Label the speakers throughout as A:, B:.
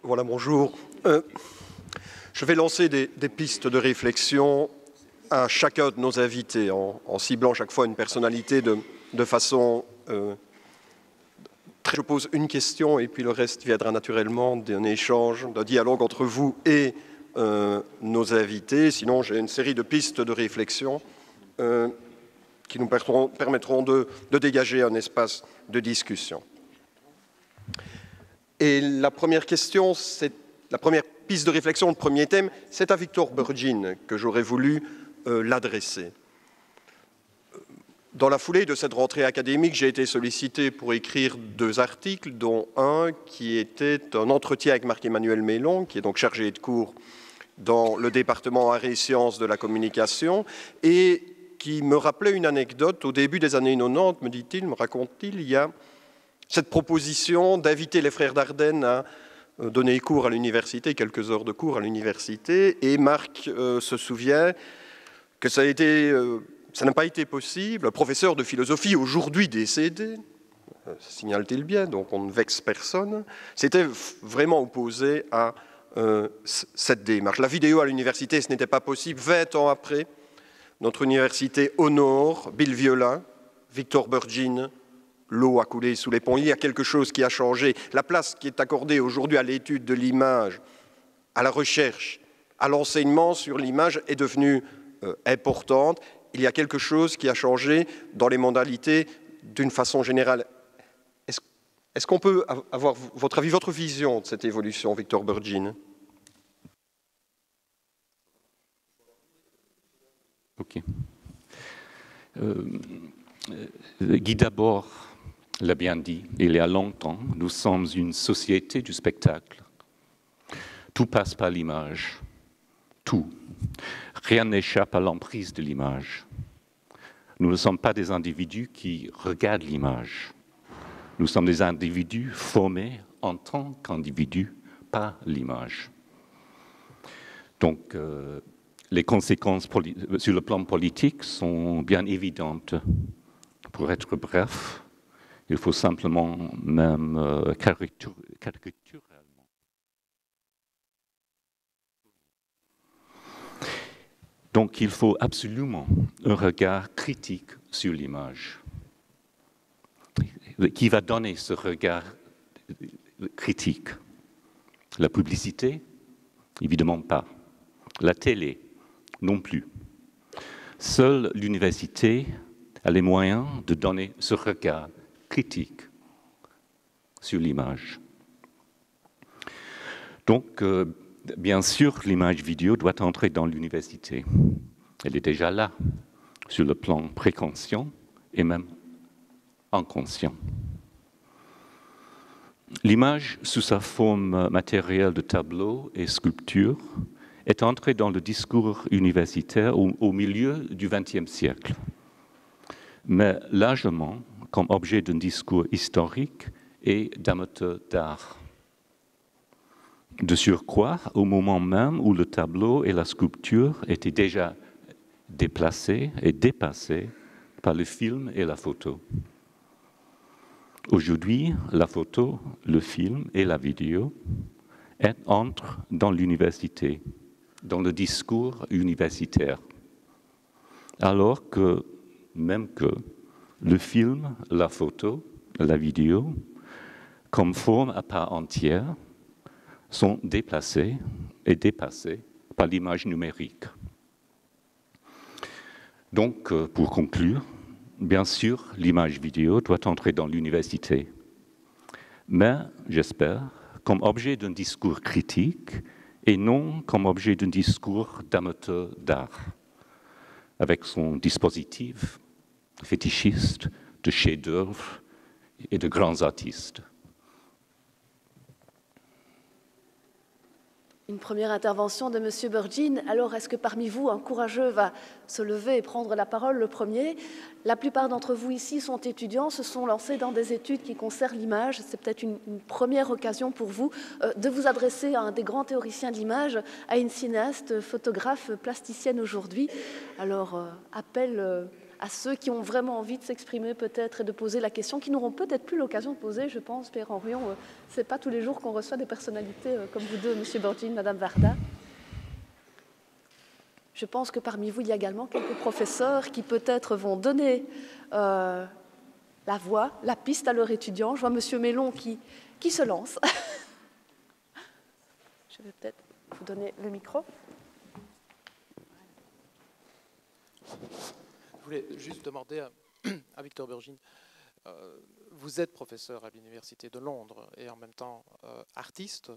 A: Voilà, bonjour. Je vais lancer des pistes de réflexion à chacun de nos invités, en ciblant chaque fois une personnalité de façon... Je pose une question et puis le reste viendra naturellement d'un échange, d'un dialogue entre vous et nos invités. Sinon, j'ai une série de pistes de réflexion qui nous permettront de dégager un espace de discussion. Et la première question, c'est la première piste de réflexion, le premier thème, c'est à Victor Burgin que j'aurais voulu l'adresser. Dans la foulée de cette rentrée académique, j'ai été sollicité pour écrire 2 articles, dont un qui était un entretien avec Marc-Emmanuel Mélon, qui est donc chargé de cours dans le département Arts et Sciences de la Communication, et qui me rappelait une anecdote. Au début des années 90, me dit-il, me raconte-t-il, il y a cette proposition d'inviter les frères Dardenne à donner cours à l'université, quelques heures de cours à l'université, et Marc se souvient que ça n'a pas été possible. Un professeur de philosophie, aujourd'hui décédé, signale-t-il bien, donc on ne vexe personne, s'était vraiment opposé à cette démarche. La vidéo à l'université, ce n'était pas possible. 20 ans après, notre université honore Bill Violin, Victor Burgin. L'eau a coulé sous les ponts. Il y a quelque chose qui a changé. La place qui est accordée aujourd'hui à l'étude de l'image, à la recherche, à l'enseignement sur l'image est devenue importante. Il y a quelque chose qui a changé dans les modalités d'une façon générale. Est-ce qu'on peut avoir votre avis, votre vision de cette évolution, Victor Burgin?
B: Ok. Guy Debord l'a bien dit, il y a longtemps, nous sommes une société du spectacle. Tout passe par l'image. Tout. Rien n'échappe à l'emprise de l'image. Nous ne sommes pas des individus qui regardent l'image. Nous sommes des individus formés en tant qu'individus par l'image. Donc, les conséquences sur le plan politique sont bien évidentes. Pour être bref, il faut simplement, même caricaturalement, donc il faut absolument un regard critique sur l'image. Qui va donner ce regard critique? La publicité? Évidemment pas. La télé? Non plus. Seule l'université a les moyens de donner ce regard critique sur l'image. Donc, bien sûr, l'image vidéo doit entrer dans l'université. Elle est déjà là, sur le plan préconscient et même inconscient. L'image, sous sa forme matérielle de tableau et sculpture, est entrée dans le discours universitaire au milieu du XXe siècle, mais largement comme objet d'un discours historique et d'amateur d'art. De surcroît, au moment même où le tableau et la sculpture étaient déjà déplacés et dépassés par le film et la photo. Aujourd'hui, la photo, le film et la vidéo entrent dans l'université, dans le discours universitaire, alors que, même que, le film, la photo, la vidéo, comme forme à part entière, sont déplacés et dépassés par l'image numérique. Donc, pour conclure, bien sûr, l'image vidéo doit entrer dans l'université, mais, j'espère, comme objet d'un discours critique et non comme objet d'un discours d'amateur d'art, avec son dispositif fétichiste de chefs-d'œuvre et de grands artistes.
C: Une première intervention de M. Burgin. Alors, est-ce que parmi vous, un courageux va se lever et prendre la parole le premier? La plupart d'entre vous ici sont étudiants, se sont lancés dans des études qui concernent l'image. C'est peut-être une première occasion pour vous de vous adresser à un des grands théoriciens de l'image, à une cinéaste, photographe, plasticienne aujourd'hui. Alors, appel à ceux qui ont vraiment envie de s'exprimer peut-être et de poser la question, qui n'auront peut-être plus l'occasion de poser, je pense, Pierre Henrion. Ce n'est pas tous les jours qu'on reçoit des personnalités comme vous deux, M. Borgin, Mme Varda. Je pense que parmi vous, il y a également quelques professeurs qui peut-être vont donner la voie, la piste à leurs étudiants. Je vois M. Mélon qui se lance. Je vais peut-être vous donner le micro.
D: Je voulais juste demander à Victor Borgin, vous êtes professeur à l'Université de Londres et en même temps artiste.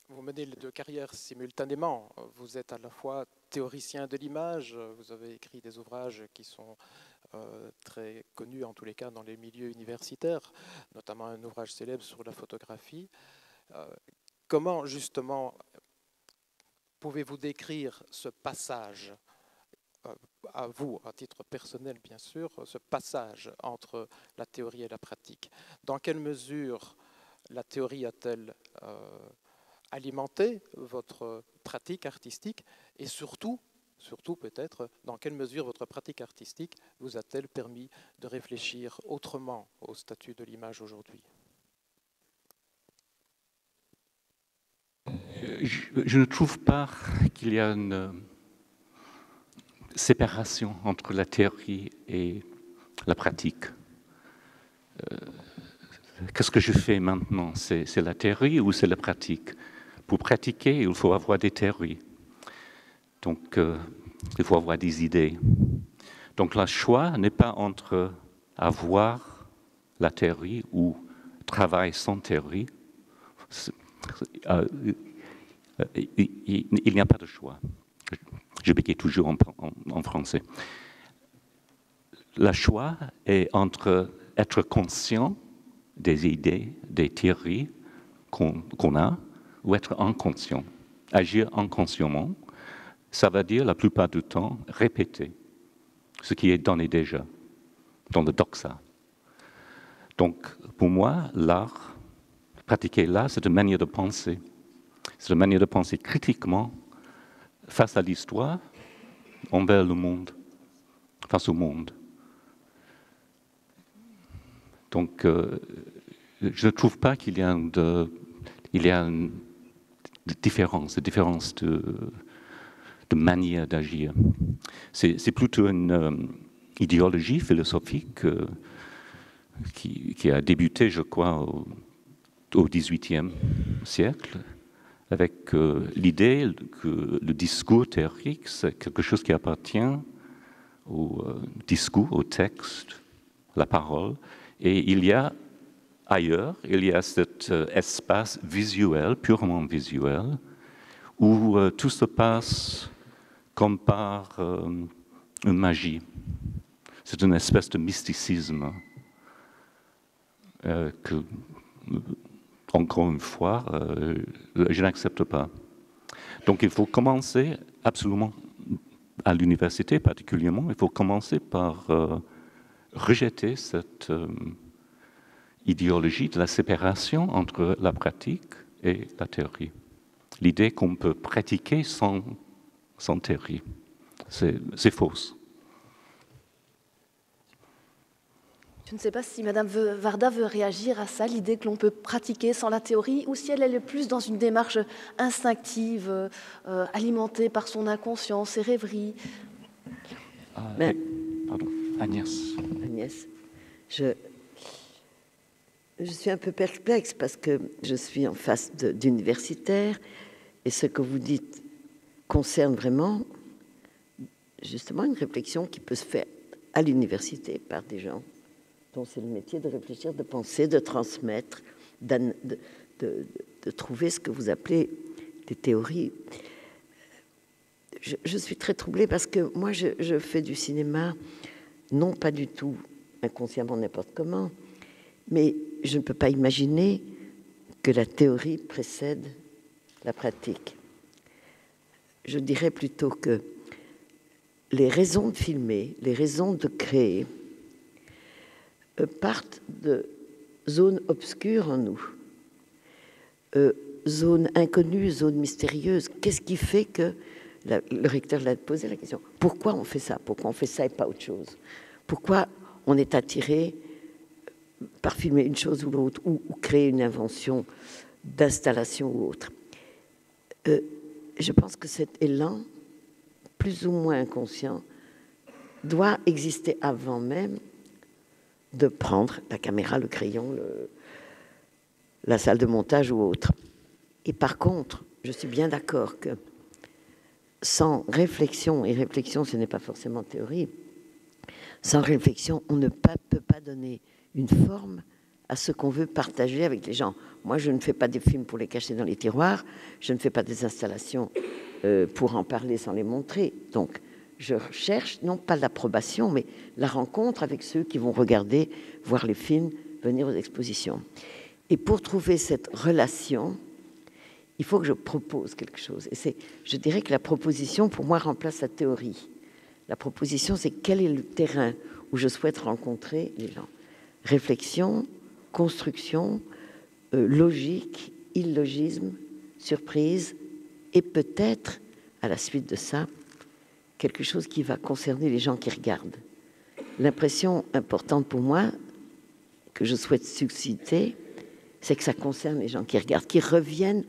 D: Vous menez les deux carrières simultanément. Vous êtes à la fois théoricien de l'image, vous avez écrit des ouvrages qui sont très connus en tous les cas dans les milieux universitaires, notamment un ouvrage célèbre sur la photographie. Comment justement pouvez-vous décrire ce passage, à vous, à titre personnel bien sûr, ce passage entre la théorie et la pratique? Dans quelle mesure la théorie a-t-elle alimenter votre pratique artistique et surtout peut-être, dans quelle mesure votre pratique artistique vous a-t-elle permis de réfléchir autrement au statut de l'image aujourd'hui?
B: Je ne trouve pas qu'il y a une séparation entre la théorie et la pratique. Qu'est-ce que je fais maintenant? C'est la théorie ou c'est la pratique? Pour pratiquer, il faut avoir des théories. Donc, il faut avoir des idées. Donc, le choix n'est pas entre avoir la théorie ou travailler sans théorie. Il n'y a pas de choix. Je bégaye toujours en français. Le choix est entre être conscient des idées, des théories qu'on a, ou être inconscient. Agir inconsciemment, ça veut dire la plupart du temps répéter ce qui est donné déjà dans le doxa. Donc, pour moi, l'art, pratiquer l'art, c'est une manière de penser. C'est une manière de penser critiquement face à l'histoire, envers le monde, face au monde. Donc, je ne trouve pas qu'il y a une différence de manière d'agir. C'est plutôt une idéologie philosophique qui a débuté, je crois, au XVIIIe siècle, avec l'idée que le discours théorique, c'est quelque chose qui appartient au discours, au texte, la parole, et il y a ailleurs, il y a cet espace visuel, purement visuel, où tout se passe comme par une magie. C'est une espèce de mysticisme que, encore une fois, je n'accepte pas. Donc il faut commencer absolument, à l'université particulièrement, il faut commencer par rejeter cette idéologie de la séparation entre la pratique et la théorie. L'idée qu'on peut pratiquer sans théorie, c'est fausse.
C: Je ne sais pas si Mme Varda veut réagir à ça, l'idée que l'on peut pratiquer sans la théorie, ou si elle est plus dans une démarche instinctive, alimentée par son inconscient, ses rêveries.
B: Pardon, Agnès.
E: Agnès, je suis un peu perplexe parce que je suis en face d'universitaires et ce que vous dites concerne vraiment justement une réflexion qui peut se faire à l'université par des gens dont c'est le métier de réfléchir, de penser, de transmettre, de trouver ce que vous appelez des théories. Je suis très troublée parce que moi, je fais du cinéma, non pas du tout inconsciemment n'importe comment, mais je ne peux pas imaginer que la théorie précède la pratique. Je dirais plutôt que les raisons de filmer, les raisons de créer, partent de zones obscures en nous, zones inconnues, zones mystérieuses. Qu'est-ce qui fait que le recteur l'a posé la question. Pourquoi on fait ça? Pourquoi on fait ça et pas autre chose? Pourquoi on est attiré par filmer une chose ou l'autre, ou créer une invention d'installation ou autre? Je pense que cet élan, plus ou moins inconscient, doit exister avant même de prendre la caméra, le crayon, la salle de montage ou autre. Et par contre, je suis bien d'accord que sans réflexion, et réflexion ce n'est pas forcément théorie, sans réflexion, on ne peut pas donner une forme à ce qu'on veut partager avec les gens. Moi, je ne fais pas des films pour les cacher dans les tiroirs, je ne fais pas des installations pour en parler sans les montrer. Donc, je cherche non pas l'approbation, mais la rencontre avec ceux qui vont regarder, voir les films, venir aux expositions. Et pour trouver cette relation, il faut que je propose quelque chose. Et je dirais que la proposition, pour moi, remplace la théorie. La proposition, c'est quel est le terrain où je souhaite rencontrer les gens. Réflexion, construction, logique, illogisme, surprise, et peut-être, à la suite de ça, quelque chose qui va concerner les gens qui regardent. L'impression importante pour moi, que je souhaite susciter, c'est que ça concerne les gens qui regardent, qui reviennent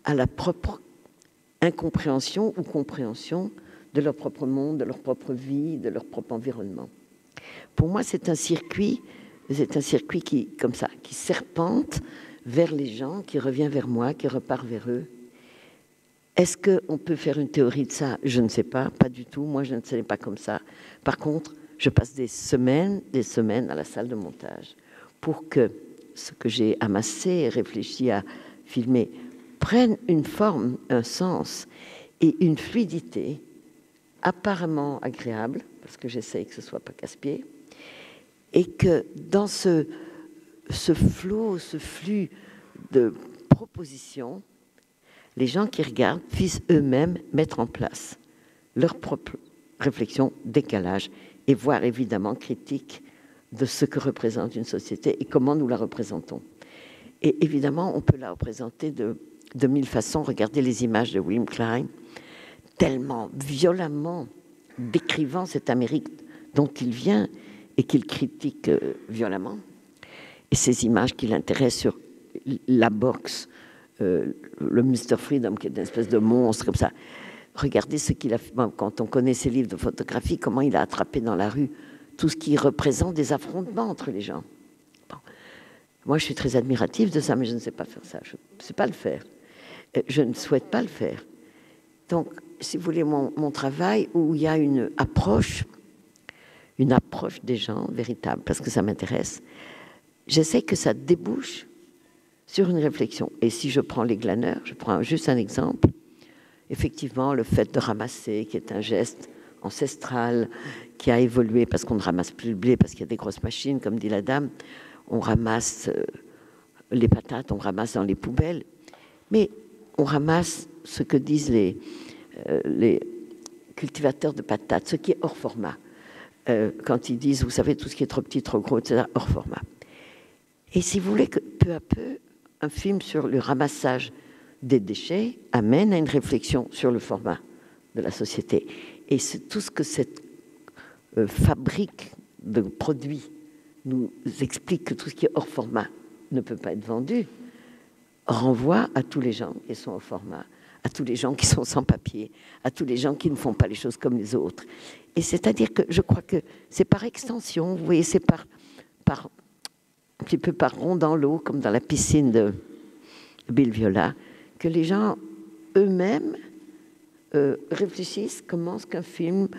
E: à la propre incompréhension ou compréhension de leur propre monde, de leur propre vie, de leur propre environnement. Pour moi, c'est un circuit qui, comme ça, qui serpente vers les gens, qui revient vers moi, qui repart vers eux. Est-ce qu'on peut faire une théorie de ça? Je ne sais pas, pas du tout. Moi, je ne sais pas comme ça. Par contre, je passe des semaines à la salle de montage pour que ce que j'ai amassé et réfléchi à filmer prenne une forme, un sens et une fluidité apparemment agréable, parce que j'essaye que ce ne soit pas casse-pied, et que dans ce flot, ce flux de propositions, les gens qui regardent puissent eux-mêmes mettre en place leur propre réflexion, décalage, et voire évidemment critique de ce que représente une société et comment nous la représentons. Et évidemment, on peut la représenter de mille façons. Regardez les images de William Klein, tellement violemment décrivant cette Amérique dont il vient et qu'il critique violemment. Et ces images qui l'intéressent sur la boxe, le Mr. Freedom, qui est une espèce de monstre comme ça. Regardez ce qu'il a fait. Quand on connaît ses livres de photographie, comment il a attrapé dans la rue tout ce qui représente des affrontements entre les gens. Bon. Moi, je suis très admirative de ça, mais je ne sais pas faire ça. Je ne sais pas le faire. Je ne souhaite pas le faire. Donc, si vous voulez, mon travail où il y a une approche des gens véritable, parce que ça m'intéresse, j'essaie que ça débouche sur une réflexion. Et si je prends les glaneurs, je prends juste un exemple, effectivement, le fait de ramasser, qui est un geste ancestral, qui a évolué parce qu'on ne ramasse plus le blé, parce qu'il y a des grosses machines, comme dit la dame, on ramasse les patates, on ramasse dans les poubelles, mais on ramasse ce que disent les cultivateurs de patates, ce qui est hors format. Quand ils disent, vous savez, tout ce qui est trop petit, trop gros, etc., hors format. Et si vous voulez que peu à peu, un film sur le ramassage des déchets amène à une réflexion sur le format de la société. Et c'est tout ce que cette fabrique de produits nous explique, que tout ce qui est hors format ne peut pas être vendu, renvoie à tous les gens qui sont hors format, à tous les gens qui sont sans papier, à tous les gens qui ne font pas les choses comme les autres. Et c'est-à-dire que je crois que c'est par extension, vous voyez, c'est par un petit peu par rond dans l'eau, comme dans la piscine de Bill Viola, que les gens eux-mêmes réfléchissent comment est-ce qu'un film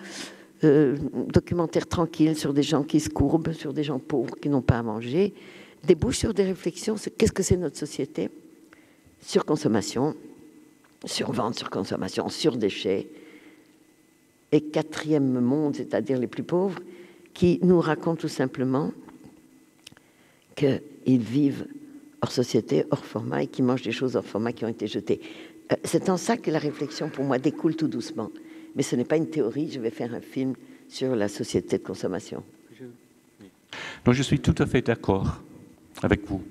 E: documentaire tranquille sur des gens qui se courbent, sur des gens pauvres qui n'ont pas à manger, débouche sur des réflexions sur qu'est-ce que c'est notre société, sur consommation, sur vente, sur consommation, sur déchets, et quatrième monde, c'est-à-dire les plus pauvres, qui nous racontent tout simplement qu'ils vivent hors société, hors format, et qui mangent des choses hors format qui ont été jetées. C'est en ça que la réflexion, pour moi, découle tout doucement. Mais ce n'est pas une théorie, je vais faire un film sur la société de consommation.
B: Non, je suis tout à fait d'accord avec vous.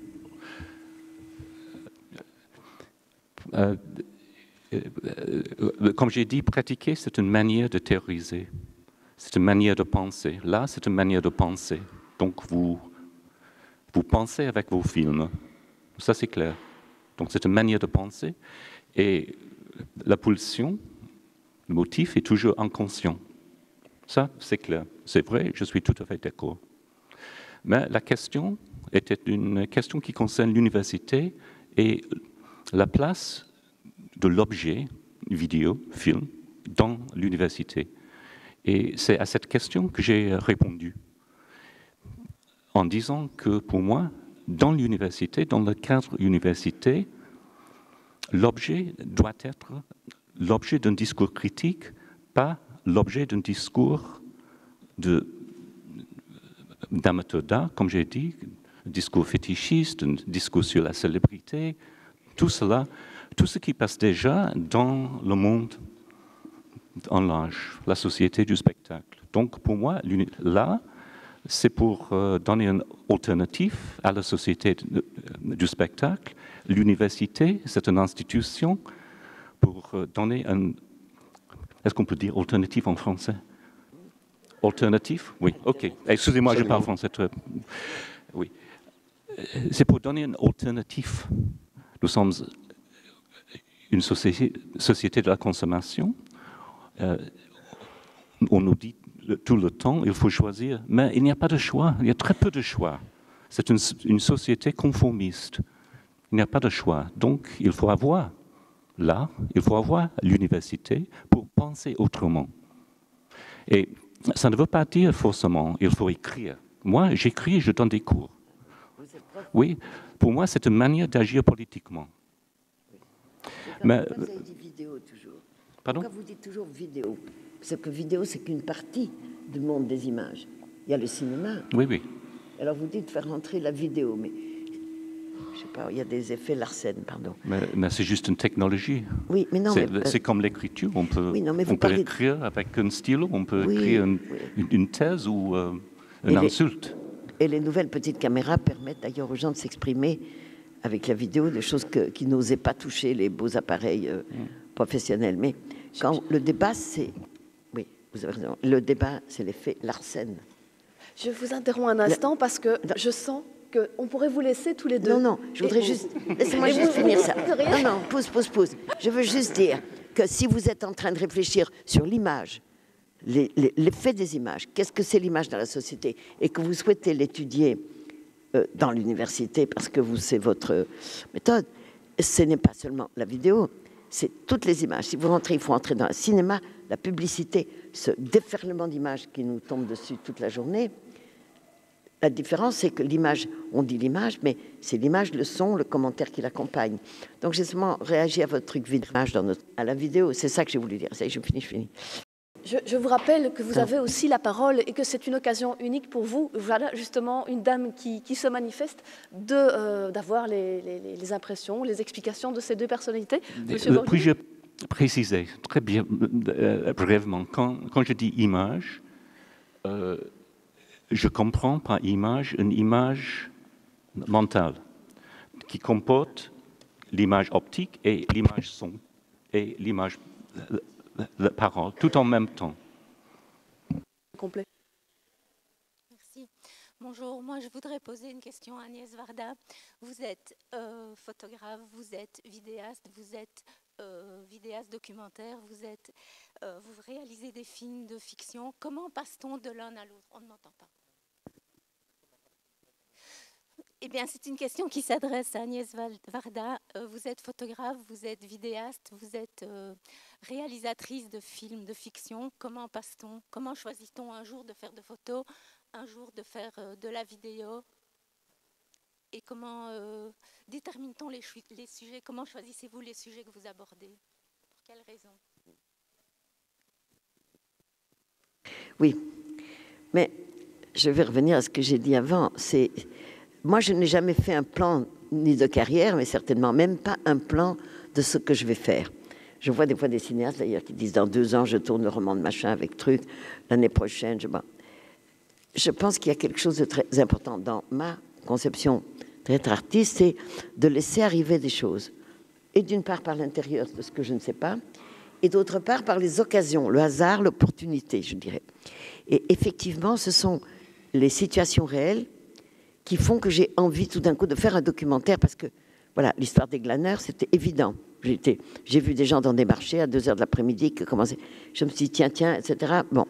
B: comme j'ai dit, pratiquer, c'est une manière de théoriser. C'est une manière de penser. Là, c'est une manière de penser. Donc, vous pensez avec vos films. Ça, c'est clair. Donc, c'est une manière de penser. Et la pulsion, le motif est toujours inconscient. Ça, c'est clair. C'est vrai, je suis tout à fait d'accord. Mais la question était une question qui concerne l'université et la place de l'objet vidéo, film, dans l'université. Et c'est à cette question que j'ai répondu, en disant que pour moi, dans l'université, dans le cadre universitaire, l'objet doit être l'objet d'un discours critique, pas l'objet d'un discours d'amateur d'art, comme j'ai dit, un discours fétichiste, un discours sur la célébrité, tout cela, tout ce qui passe déjà dans le monde en large, la société du spectacle. Donc pour moi, là, c'est pour donner une alternative à la société du spectacle. L'université, c'est une institution pour donner un... Est-ce qu'on peut dire alternative en français? Alternative? Oui, ok. Excusez-moi, je parle français. Oui. C'est pour donner une alternative. Nous sommes une société de la consommation. On nous dit tout le temps, il faut choisir, mais il n'y a pas de choix, il y a très peu de choix. C'est une société conformiste. Il n'y a pas de choix. Donc, il faut avoir l'université pour penser autrement. Et ça ne veut pas dire forcément il faut écrire. Moi, j'écris, je donne des cours. Oui, pour moi, c'est une manière d'agir politiquement. Mais,
E: vous avez dit vidéo toujours.
B: Pardon?
E: Pourquoi vous dites toujours vidéo? Parce que vidéo, c'est qu'une partie du monde des images. Il y a le cinéma.
B: Oui, oui.
E: Alors vous dites faire rentrer la vidéo, mais je sais pas, il y a des effets Larsen, pardon.
B: Mais c'est juste une technologie.
E: Oui, mais non.
B: C'est comme l'écriture. On peut,
E: oui, non, mais
B: on peut écrire avec un stylo, on peut écrire une thèse ou une insulte.
E: Et les nouvelles petites caméras permettent d'ailleurs aux gens de s'exprimer avec la vidéo, des choses qui n'osaient pas toucher les beaux appareils professionnels. Mais quand le débat, c'est... Oui, vous avez raison. Le débat, c'est l'effet Larsen.
C: Je vous interromps un instant parce que je sens qu'on pourrait vous laisser tous les deux.
E: Non, non, je voudrais juste... Laissez-moi juste finir ça. Non, non, pause. Je veux juste dire que si vous êtes en train de réfléchir sur l'image, l'effet des images, qu'est-ce que c'est l'image dans la société, et que vous souhaitez l'étudier dans l'université parce que c'est votre méthode, ce n'est pas seulement la vidéo, c'est toutes les images. Si vous rentrez, il faut entrer dans le cinéma, la publicité, ce déferlement d'images qui nous tombe dessus toute la journée. La différence, c'est que l'image, on dit l'image, mais c'est l'image, le son, le commentaire qui l'accompagne. Donc j'ai seulement réagi à votre truc vidéo, à la vidéo, c'est ça que j'ai voulu dire. Ça y est, je finis.
C: Je vous rappelle que vous avez aussi la parole et que c'est une occasion unique pour vous, voilà justement une dame qui se manifeste, d'avoir les impressions, les explications de ces deux personnalités.
B: Puis-je préciser très bien, brièvement, quand je dis image, je comprends par image une image mentale qui comporte l'image optique et l'image son et l'image la parole, tout en même temps.
C: Complet.
F: Merci. Bonjour, moi je voudrais poser une question à Agnès Varda. Vous êtes photographe, vous êtes vidéaste, vidéaste documentaire, vous réalisez des films de fiction. Comment passe-t-on de l'un à l'autre? On ne m'entend pas. Eh bien, c'est une question qui s'adresse à Agnès Varda. Vous êtes photographe, vous êtes vidéaste, vous êtes réalisatrice de films de fiction. Comment passe-t-on? Comment choisit-on un jour de faire de photos, un jour de faire de la vidéo? Et comment détermine-t-on les sujets? Comment choisissez-vous les sujets que vous abordez? Pour quelles raisons?
E: Oui, mais je vais revenir à ce que j'ai dit avant. Moi, je n'ai jamais fait un plan ni de carrière, mais certainement même pas un plan de ce que je vais faire. Je vois des fois des cinéastes, d'ailleurs, qui disent « dans 2 ans, je tourne le roman de machin avec truc, l'année prochaine, je pense qu'il y a quelque chose de très important dans ma conception d'être artiste, c'est de laisser arriver des choses. et d'une part par l'intérieur de ce que je ne sais pas, et d'autre part par les occasions, le hasard, l'opportunité, je dirais. Et effectivement, ce sont les situations réelles qui font que j'ai envie tout d'un coup de faire un documentaire, parce que, voilà, l'histoire des glaneurs, c'était évident. J'ai vu des gens dans des marchés à 2h de l'après-midi qui commençaient. Je me suis dit, tiens, etc. Bon.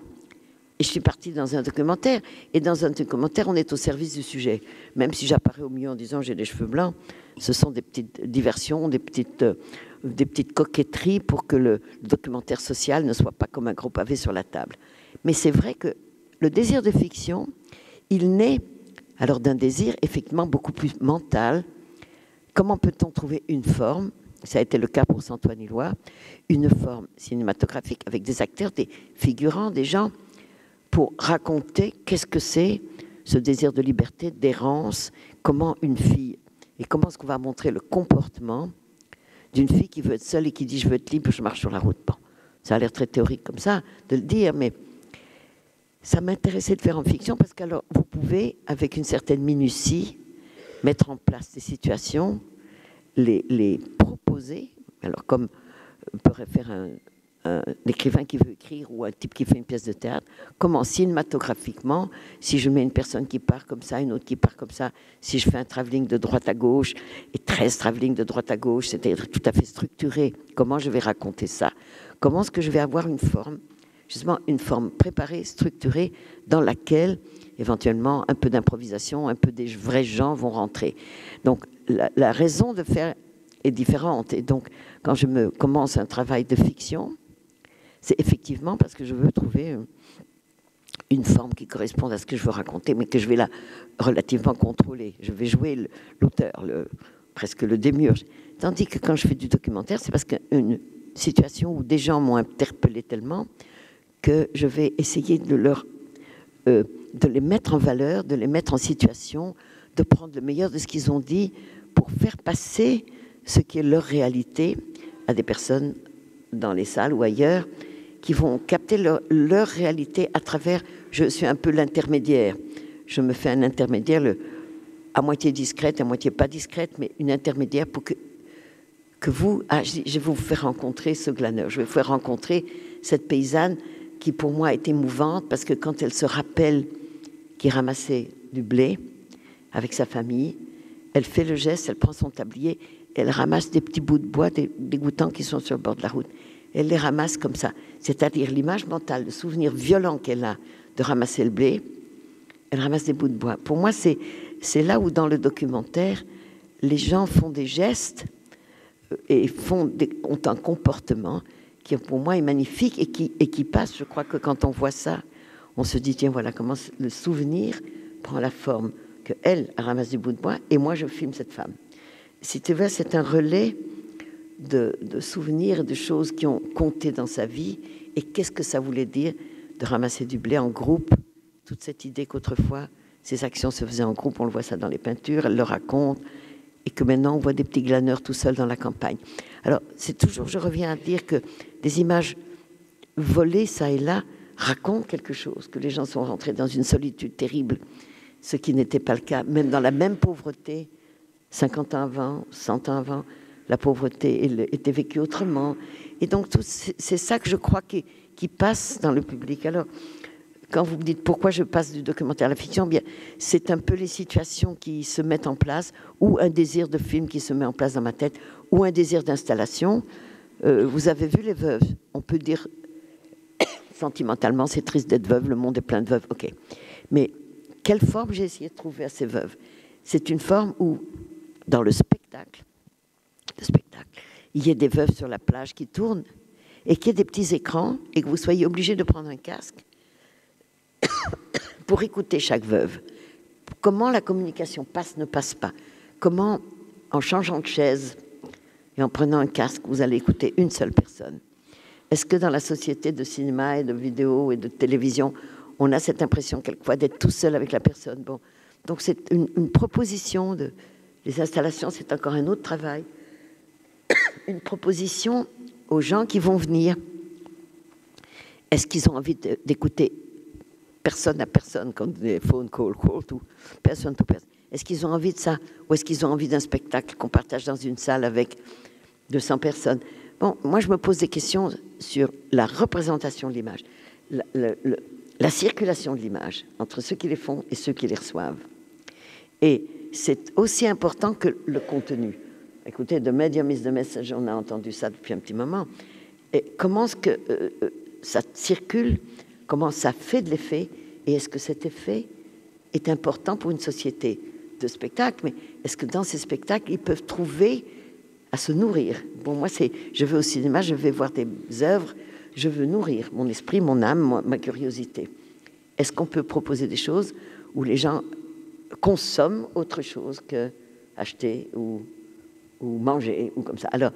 E: Et je suis partie dans un documentaire. Et dans un documentaire, on est au service du sujet. Même si j'apparais au milieu en disant j'ai des cheveux blancs, ce sont des petites diversions, des petites coquetteries pour que le documentaire social ne soit pas comme un gros pavé sur la table. Mais c'est vrai que le désir de fiction, il naît alors d'un désir effectivement beaucoup plus mental. Comment peut-on trouver une forme? Ça a été le cas pour Saint-Antoine Illois, une forme cinématographique avec des acteurs, des figurants, des gens, pour raconter qu'est-ce que c'est ce désir de liberté, d'errance, comment une fille, et comment est-ce qu'on va montrer le comportement d'une fille qui veut être seule et qui dit « je veux être libre, je marche sur la route ». Bon, ça a l'air très théorique comme ça de le dire, mais ça m'intéressait de faire en fiction parce qu'alors vous pouvez, avec une certaine minutie, mettre en place des situations, les proposer, alors comme pourrait faire un écrivain qui veut écrire ou un type qui fait une pièce de théâtre, comment cinématographiquement, si je mets une personne qui part comme ça, une autre qui part comme ça, si je fais un travelling de droite à gauche et 13 travelling de droite à gauche, c'est-à-dire tout à fait structuré, comment je vais raconter ça? Comment est-ce que je vais avoir une forme, justement une forme préparée, structurée, dans laquelle éventuellement un peu d'improvisation, un peu des vrais gens vont rentrer. Donc la raison de faire est différente. Et donc quand je commence un travail de fiction, c'est effectivement parce que je veux trouver une forme qui corresponde à ce que je veux raconter, mais que je vais la relativement contrôler. Je vais jouer l'auteur, presque le démiurge. Tandis que quand je fais du documentaire, c'est parce qu'une situation où des gens m'ont interpellé tellement que je vais essayer de les mettre en valeur, de les mettre en situation, de prendre le meilleur de ce qu'ils ont dit pour faire passer ce qui est leur réalité à des personnes dans les salles ou ailleurs qui vont capter leur réalité à travers, je suis un peu l'intermédiaire. Je me fais un intermédiaire à moitié discrète, à moitié pas discrète, mais une intermédiaire pour que vous, je vais vous faire rencontrer ce glaneur, je vais vous faire rencontrer cette paysanne qui pour moi est émouvante parce que quand elle se rappelle qu'il ramassait du blé avec sa famille, elle fait le geste, elle prend son tablier, elle ramasse des petits bouts de bois dégoûtants qui sont sur le bord de la route. Elle les ramasse comme ça. C'est-à-dire l'image mentale, le souvenir violent qu'elle a de ramasser le blé, elle ramasse des bouts de bois. Pour moi, c'est là où dans le documentaire, les gens font des gestes et ont un comportement qui pour moi est magnifique et qui passe. Je crois que quand on voit ça, on se dit, tiens, voilà comment le souvenir prend la forme qu'elle ramasse du bout de bois et moi je filme cette femme. Si tu veux, c'est un relais de souvenirs, de choses qui ont compté dans sa vie. Et qu'est-ce que ça voulait dire de ramasser du blé en groupe? Toute cette idée qu'autrefois, ces actions se faisaient en groupe, on le voit ça dans les peintures, elle le raconte, et que maintenant, on voit des petits glaneurs tout seuls dans la campagne. Alors, c'est toujours, je reviens à dire que des images volées, ça et là, racontent quelque chose, que les gens sont rentrés dans une solitude terrible, ce qui n'était pas le cas, même dans la même pauvreté, 50 ans avant, 100 ans avant, la pauvreté était vécue autrement. Et donc, c'est ça que je crois qui passe dans le public. Alors, quand vous me dites pourquoi je passe du documentaire à la fiction, bien, c'est un peu les situations qui se mettent en place, ou un désir de film qui se met en place dans ma tête, ou un désir d'installation. Vous avez vu Les Veuves. On peut dire, sentimentalement, c'est triste d'être veuve, le monde est plein de veuves. Ok. Mais quelle forme j'ai essayé de trouver à ces veuves? C'est une forme où, dans le spectacle, il y ait des veuves sur la plage qui tournent et qu'il y ait des petits écrans et que vous soyez obligé de prendre un casque pour écouter chaque veuve. Comment la communication passe, ne passe pas. Comment, en changeant de chaise et en prenant un casque, vous allez écouter une seule personne. Est-ce que dans la société de cinéma et de vidéo et de télévision, on a cette impression quelquefois d'être tout seul avec la personne? Bon, donc c'est une proposition les installations, c'est encore un autre travail. Une proposition aux gens qui vont venir. Est-ce qu'ils ont envie d'écouter personne à personne, comme des phone call, ou personne to personne? Est-ce qu'ils ont envie de ça? Ou est-ce qu'ils ont envie d'un spectacle qu'on partage dans une salle avec 200 personnes. Bon, moi, je me pose des questions sur la représentation de l'image, la circulation de l'image entre ceux qui les font et ceux qui les reçoivent. Et c'est aussi important que le contenu. Écoutez, the medium is the message, on a entendu ça depuis un petit moment. Et comment est-ce que ça circule, comment ça fait de l'effet, et est-ce que cet effet est important pour une société de spectacle, mais est-ce que dans ces spectacles, ils peuvent trouver à se nourrir? Bon, moi, je vais au cinéma, je vais voir des œuvres, je veux nourrir mon esprit, mon âme, ma curiosité. Est-ce qu'on peut proposer des choses où les gens consomment autre chose que acheter ou manger, ou comme ça? Alors,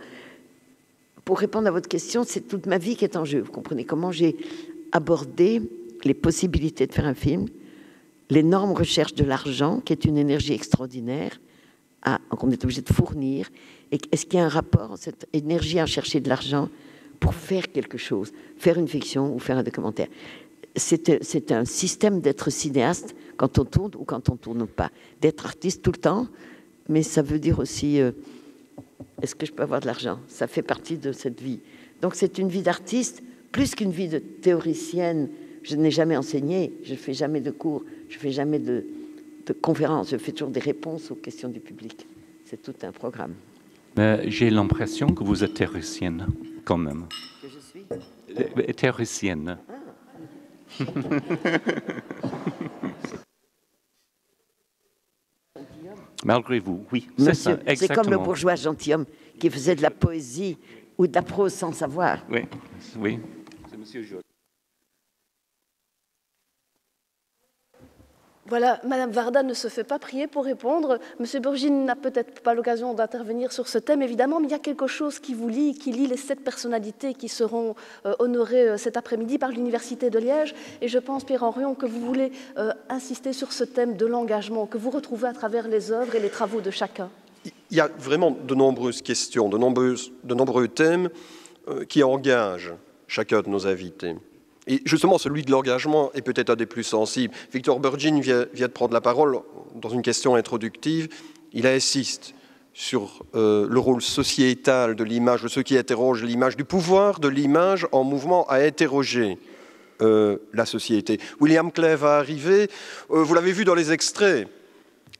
E: pour répondre à votre question, c'est toute ma vie qui est en jeu. Vous comprenez comment j'ai abordé les possibilités de faire un film, l'énorme recherche de l'argent, qui est une énergie extraordinaire, qu'on est obligé de fournir. Et est-ce qu'il y a un rapport, cette énergie à chercher de l'argent pour faire quelque chose, faire une fiction ou faire un documentaire? C'est un système d'être cinéaste quand on tourne ou quand on ne tourne pas. D'être artiste tout le temps, mais ça veut dire aussi, est-ce que je peux avoir de l'argent? Ça fait partie de cette vie. Donc c'est une vie d'artiste, plus qu'une vie de théoricienne. Je n'ai jamais enseigné, je ne fais jamais de cours, je ne fais jamais de conférences, je fais toujours des réponses aux questions du public. C'est tout un programme.
B: J'ai l'impression que vous êtes théoricienne, quand même.
E: Que je suis
B: théoricienne. Malgré vous, oui.
E: Monsieur,
B: ça, exactement.
E: C'est comme le bourgeois gentilhomme qui faisait de la poésie ou de la prose sans savoir.
B: Oui, oui. C'est monsieur Jod.
C: Voilà, Madame Varda ne se fait pas prier pour répondre. Monsieur Burgin n'a peut-être pas l'occasion d'intervenir sur ce thème, évidemment, mais il y a quelque chose qui vous lie, qui lie les 7 personnalités qui seront honorées cet après-midi par l'Université de Liège. Et je pense, Pierre Henrion, que vous voulez insister sur ce thème de l'engagement que vous retrouvez à travers les œuvres et les travaux de chacun.
A: Il y a vraiment de nombreuses questions, de nombreux thèmes qui engagent chacun de nos invités. Et justement, celui de l'engagement est peut-être un des plus sensibles. Victor Burgin vient de prendre la parole dans une question introductive. Il insiste sur le rôle sociétal de l'image, de ceux qui interrogent l'image, du pouvoir de l'image en mouvement à interroger la société. William Clay va arriver, vous l'avez vu dans les extraits,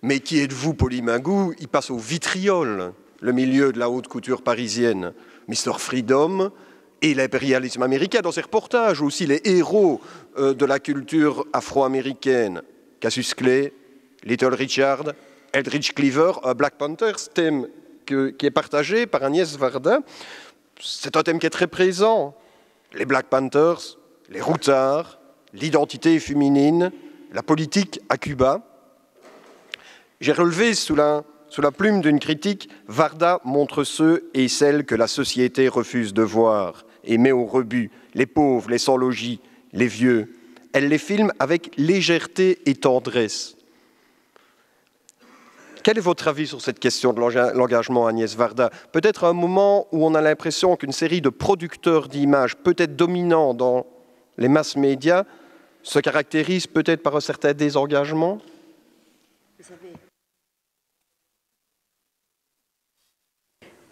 A: mais qui êtes-vous, Polymagou? Il passe au vitriol, le milieu de la haute couture parisienne. Mr. Freedom et l'impérialisme américain dans ses reportages, aussi les héros de la culture afro-américaine. Cassius Clay, Little Richard, Eldridge Cleaver, Black Panthers, thème qui est partagé par Agnès Varda. C'est un thème qui est très présent. Les Black Panthers, les routards, l'identité féminine, la politique à Cuba. J'ai relevé sous la plume d'une critique, Varda montre ceux et celles que la société refuse de voir et met au rebut, les pauvres, les sans-logis, les vieux. Elle les filme avec légèreté et tendresse. Quel est votre avis sur cette question de l'engagement, Agnès Varda? Peut-être à un moment où on a l'impression qu'une série de producteurs d'images, peut-être dominants dans les masses médias, se caractérise peut-être par un certain désengagement?
E: Vous savez,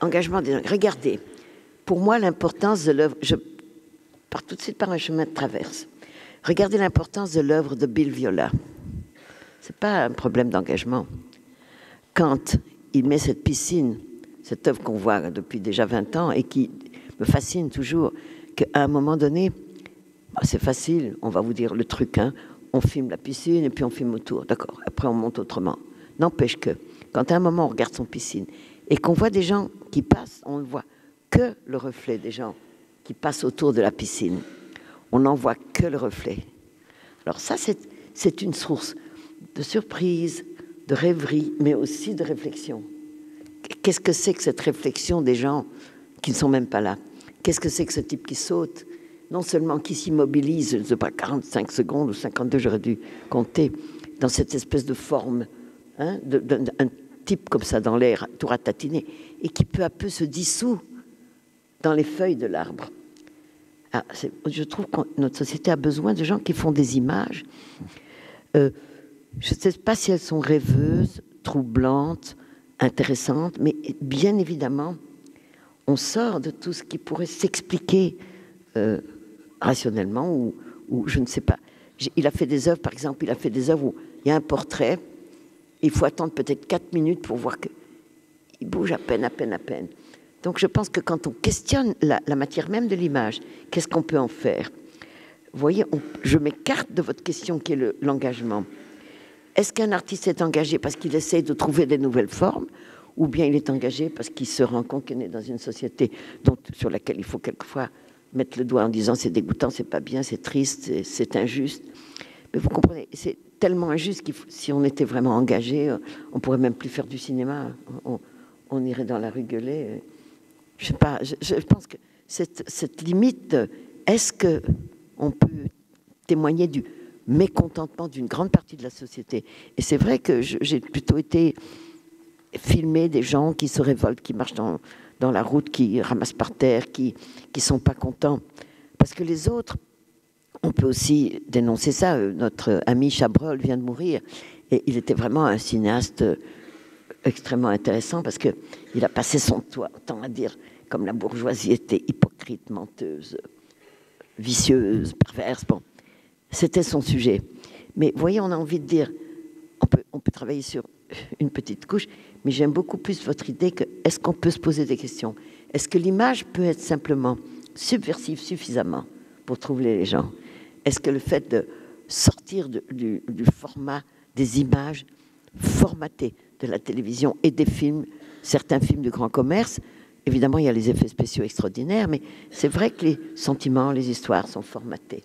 E: engagement, regardez, pour moi l'importance de l'œuvre, je pars tout de suite par un chemin de traverse. Regardez l'importance de l'œuvre de Bill Viola. Ce n'est pas un problème d'engagement. Quand il met cette piscine, cette œuvre qu'on voit depuis déjà 20 ans et qui me fascine toujours, qu'à un moment donné, c'est facile, on va vous dire le truc, hein, on filme la piscine et puis on filme autour, d'accord, après on monte autrement. N'empêche que, quand à un moment on regarde son piscine et qu'on voit des gens qui passent, on ne voit que le reflet des gens qui passent autour de la piscine. On n'en voit que le reflet. Alors ça, c'est une source de surprise, de rêverie, mais aussi de réflexion. Qu'est-ce que c'est que cette réflexion des gens qui ne sont même pas là? Qu'est-ce que c'est que ce type qui saute? Non seulement qui s'immobilise, je ne sais pas, 45 secondes ou 52, j'aurais dû compter, dans cette espèce de forme, hein, d'un type comme ça dans l'air, tout ratatiné, et qui peu à peu se dissout dans les feuilles de l'arbre. Ah, je trouve que notre société a besoin de gens qui font des images. Je ne sais pas si elles sont rêveuses, troublantes, intéressantes, mais bien évidemment, on sort de tout ce qui pourrait s'expliquer rationnellement ou je ne sais pas. Il a fait des œuvres, par exemple, il a fait des œuvres où il y a un portrait, il faut attendre peut-être 4 minutes pour voir qu'il bouge à peine. Donc je pense que quand on questionne la matière même de l'image, qu'est-ce qu'on peut en faire? Vous voyez, je m'écarte de votre question qui est l'engagement. Est-ce qu'un artiste est engagé parce qu'il essaie de trouver des nouvelles formes, ou bien il est engagé parce qu'il se rend compte qu'il est dans une société sur laquelle il faut quelquefois mettre le doigt en disant c'est dégoûtant, c'est pas bien, c'est triste, c'est injuste. Mais vous comprenez, c'est tellement injuste que si on était vraiment engagé, on pourrait même plus faire du cinéma. On irait dans la rue gueuler. Je sais pas, je pense que cette limite, est-ce qu'on peut témoigner du mécontentement d'une grande partie de la société? Et c'est vrai que j'ai plutôt été filmer des gens qui se révoltent, qui marchent dans la route, qui ramassent par terre, qui sont pas contents. Parce que les autres, on peut aussi dénoncer ça. Notre ami Chabrol vient de mourir et il était vraiment un cinéaste extrêmement intéressant parce qu'il a passé son temps à dire comme la bourgeoisie était hypocrite, menteuse, vicieuse, perverse. Bon, c'était son sujet. Mais vous voyez, on a envie de dire, on peut travailler sur une petite couche, mais j'aime beaucoup plus votre idée que est-ce qu'on peut se poser des questions? Est-ce que l'image peut être simplement subversive suffisamment pour troubler les gens? Est-ce que le fait de sortir du format des images formatées de la télévision et des films, certains films de grand commerce, évidemment il y a les effets spéciaux extraordinaires, mais c'est vrai que les sentiments, les histoires sont formatés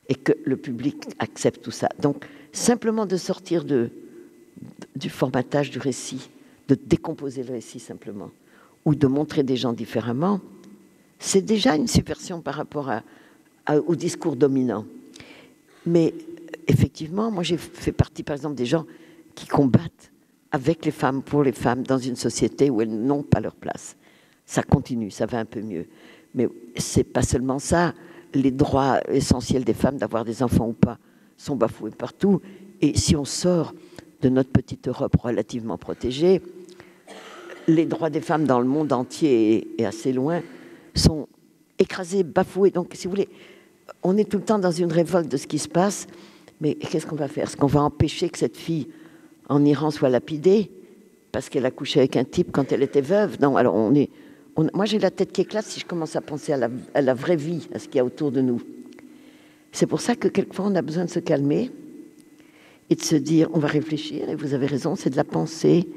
E: et que le public accepte tout ça. Donc simplement de sortir du formatage du récit, de décomposer le récit simplement, ou de montrer des gens différemment, c'est déjà une subversion par rapport au discours dominant. Mais effectivement, moi j'ai fait partie par exemple des gens qui combattent avec les femmes, pour les femmes, dans une société où elles n'ont pas leur place. Ça continue, ça va un peu mieux. Mais c'est pas seulement ça. Les droits essentiels des femmes, d'avoir des enfants ou pas, sont bafoués partout. Et si on sort de notre petite Europe relativement protégée, les droits des femmes dans le monde entier et assez loin sont écrasés, bafoués. Donc, si vous voulez, on est tout le temps dans une révolte de ce qui se passe. Mais qu'est-ce qu'on va faire? Est-ce qu'on va empêcher que cette fille en Iran soit lapidée parce qu'elle a couché avec un type quand elle était veuve? Non, alors moi j'ai la tête qui éclate si je commence à penser à la vraie vie, à ce qu'il y a autour de nous. C'est pour ça que quelquefois on a besoin de se calmer et de se dire, on va réfléchir, et vous avez raison, c'est de la pensée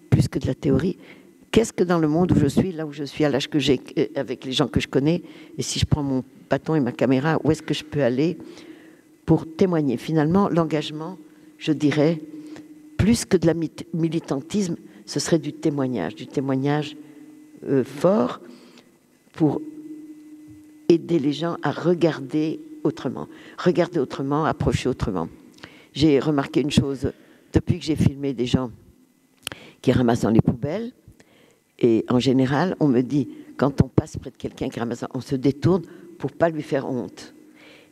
E: plus que de la théorie. Qu'est-ce que dans le monde où je suis, là où je suis, à l'âge que j'ai, avec les gens que je connais, et si je prends mon bâton et ma caméra, où est-ce que je peux aller pour témoigner? Finalement, l'engagement, je dirais, plus que de la militantisme, ce serait du témoignage fort pour aider les gens à regarder autrement, approcher autrement. J'ai remarqué une chose, depuis que j'ai filmé des gens qui ramassent dans les poubelles, et en général, on me dit, quand on passe près de quelqu'un qui ramasse, on se détourne pour ne pas lui faire honte.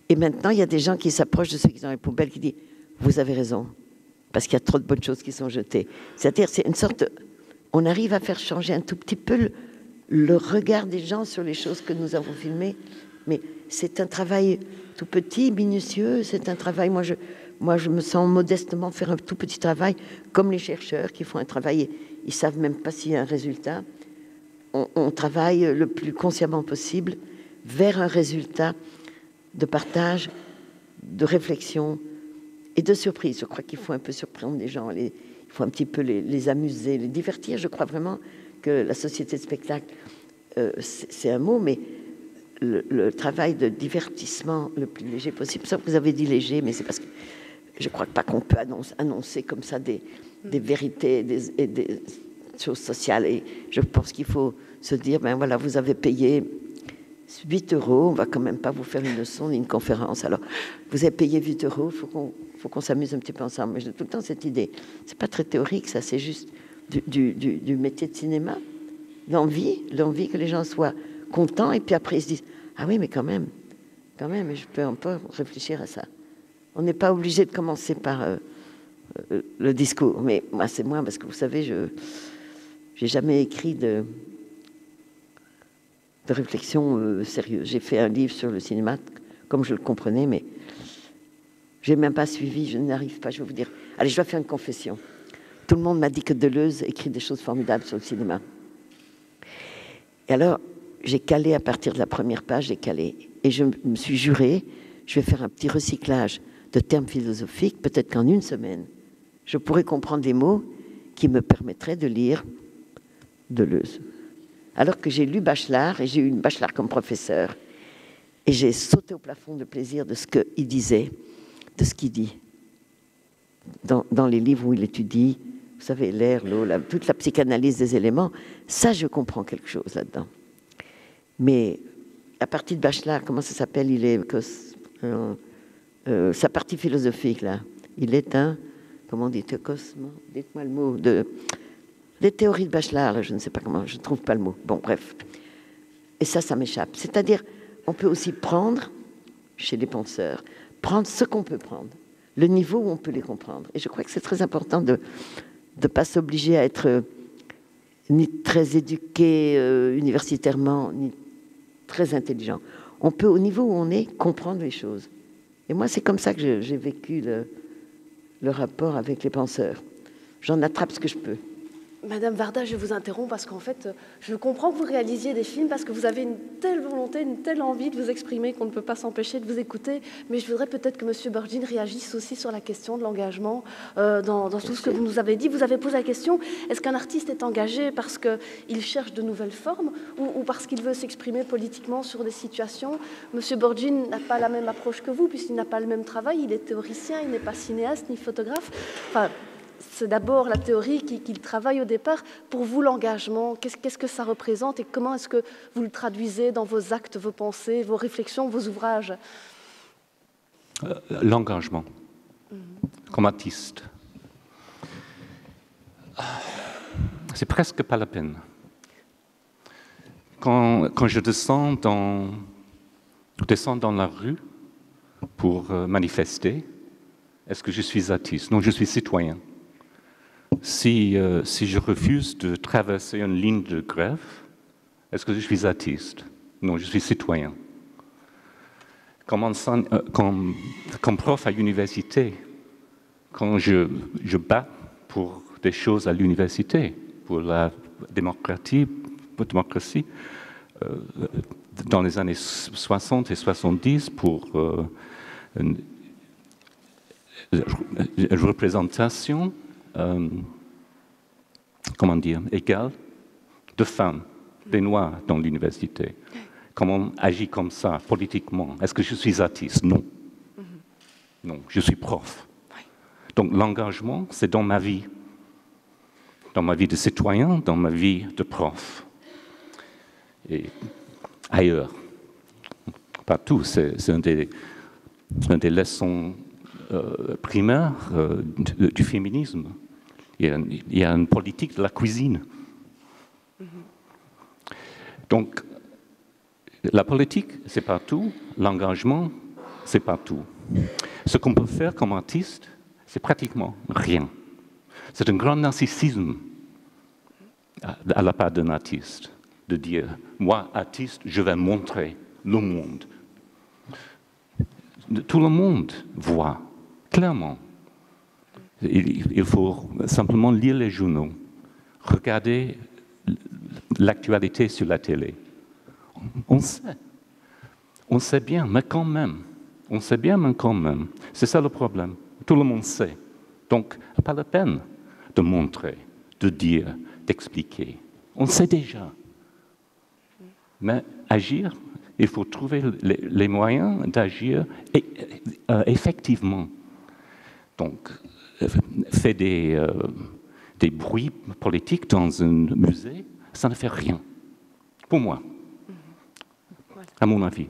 E: Et maintenant, il y a des gens qui s'approchent de ceux qui sont dans les poubelles, qui disent, vous avez raison, parce qu'il y a trop de bonnes choses qui sont jetées. C'est-à-dire, c'est une sorte on arrive à faire changer un tout petit peu le regard des gens sur les choses que nous avons filmées. Mais c'est un travail tout petit, minutieux, c'est un travail, moi je me sens modestement faire un tout petit travail, comme les chercheurs qui font un travail, ils savent même pas s'il y a un résultat. On travaille le plus consciemment possible vers un résultat de partage, de réflexion et de surprise. Je crois qu'il faut un peu surprendre les gens, il faut un petit peu les amuser, les divertir. Je crois vraiment que la société de spectacle, c'est un mot, mais le travail de divertissement le plus léger possible. Ça, vous avez dit léger, mais c'est parce que je ne crois pas qu'on peut annoncer comme ça des vérités et des choses sociales. Et je pense qu'il faut se dire, ben voilà, vous avez payé 8 €, on va quand même pas vous faire une leçon ni une conférence. Alors, vous avez payé 8 €, il faut qu'on s'amuse un petit peu ensemble. Mais j'ai tout le temps cette idée. C'est pas très théorique, ça, c'est juste du métier de cinéma. L'envie que les gens soient contents, et puis après ils se disent, ah oui, mais quand même, je peux un peu réfléchir à ça. On n'est pas obligé de commencer par le discours. Mais moi, c'est moi, parce que vous savez, j'ai jamais écrit de réflexion sérieuse. J'ai fait un livre sur le cinéma, comme je le comprenais, mais je n'ai même pas suivi, je n'arrive pas, je vais vous dire. Allez, je dois faire une confession. Tout le monde m'a dit que Deleuze écrit des choses formidables sur le cinéma. Et alors, j'ai calé à partir de la première page, j'ai calé. Et je me suis juré, je vais faire un petit recyclage de termes philosophiques, peut-être qu'en une semaine, je pourrais comprendre les mots qui me permettraient de lire Deleuze. Alors que j'ai lu Bachelard, et j'ai eu une Bachelard comme professeur, et j'ai sauté au plafond de plaisir de ce qu'il disait, de ce qu'il dit. Dans les livres où il étudie, vous savez, l'air, l'eau, toute la psychanalyse des éléments, ça, je comprends quelque chose là-dedans. Mais à partir de Bachelard, comment ça s'appelle? Il est sa partie philosophique, là. Il est un, comment on dit, dites-moi le mot, des théories de Bachelard, là, je ne sais pas comment, je ne trouve pas le mot. Bon, bref. Et ça m'échappe. C'est-à-dire, on peut aussi prendre, chez les penseurs, prendre ce qu'on peut prendre, le niveau où on peut les comprendre. Et je crois que c'est très important de ne pas s'obliger à être ni très éduqué universitairement, ni très intelligent. On peut, au niveau où on est, comprendre les choses. Et moi, c'est comme ça que j'ai vécu le rapport avec les penseurs. J'en attrape ce que je peux.
C: Madame Varda, je vous interromps parce qu'en fait, je comprends que vous réalisiez des films parce que vous avez une telle volonté, une telle envie de vous exprimer qu'on ne peut pas s'empêcher de vous écouter. Mais je voudrais peut-être que M. Burgin réagisse aussi sur la question de l'engagement dans tout ce que vous nous avez dit. Vous avez posé la question, est-ce qu'un artiste est engagé parce qu'il cherche de nouvelles formes ou parce qu'il veut s'exprimer politiquement sur des situations? M. Burgin n'a pas la même approche que vous puisqu'il n'a pas le même travail. Il est théoricien, il n'est pas cinéaste ni photographe. Enfin, c'est d'abord la théorie qu'il travaille au départ. Pour vous, l'engagement, qu'est-ce que ça représente et comment est-ce que vous le traduisez dans vos actes, vos pensées, vos réflexions, vos ouvrages?
B: L'engagement, comme artiste, c'est presque pas la peine. Quand je descends dans la rue pour manifester, est-ce que je suis artiste? Non, je suis citoyen. Si je refuse de traverser une ligne de grève, est-ce que je suis artiste? Non, je suis citoyen. Comme prof à l'université, quand je bats pour des choses à l'université, pour la démocratie, dans les années 60 et 70, pour une représentation comment dire, égale de femmes, des Noirs dans l'université. Comment on agit comme ça, politiquement? Est-ce que je suis artiste? Non. Non, je suis prof. Donc l'engagement, c'est dans ma vie de citoyen, dans ma vie de prof. Et ailleurs. Partout, c'est une des leçons primaires du féminisme. Il y a une politique de la cuisine. Donc, la politique, c'est partout. L'engagement, c'est partout. Ce qu'on peut faire comme artiste, c'est pratiquement rien. C'est un grand narcissisme à la part d'un artiste, de dire, moi, artiste, je vais montrer le monde. Tout le monde voit, clairement. Il faut simplement lire les journaux, regarder l'actualité sur la télé. On sait bien, mais quand même. On sait bien, mais quand même. C'est ça le problème. Tout le monde sait. Donc, pas la peine de montrer, de dire, d'expliquer. On sait déjà. Mais agir, il faut trouver les moyens d'agir effectivement. Donc, fait des bruits politiques dans un musée, ça ne fait rien. Pour moi, à mon avis.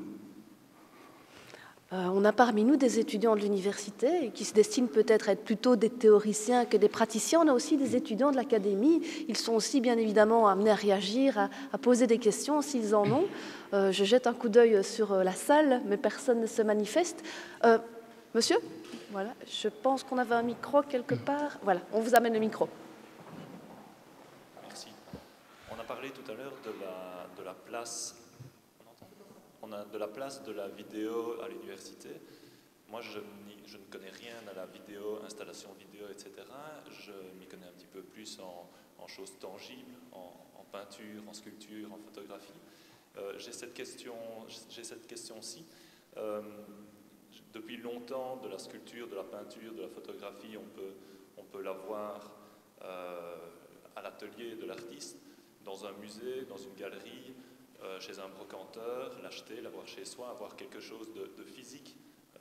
C: On a parmi nous des étudiants de l'université qui se destinent peut-être à être plutôt des théoriciens que des praticiens. On a aussi des étudiants de l'académie. Ils sont aussi bien évidemment amenés à réagir, à poser des questions s'ils en ont. Je jette un coup d'œil sur la salle, mais personne ne se manifeste. Monsieur ? Voilà, je pense qu'on avait un micro quelque part. Voilà, on vous amène le micro.
G: Merci. On a parlé tout à l'heure de la place on a de la place de la vidéo à l'université. Moi, je ne connais rien à la vidéo, installation vidéo, etc. Je m'y connais un petit peu plus en choses tangibles, en peinture, en sculpture, en photographie. J'ai cette question-ci. Depuis longtemps, de la sculpture, de la peinture, de la photographie, on peut la voir à l'atelier de l'artiste, dans un musée, dans une galerie, chez un brocanteur, l'acheter, l'avoir chez soi, avoir quelque chose de physique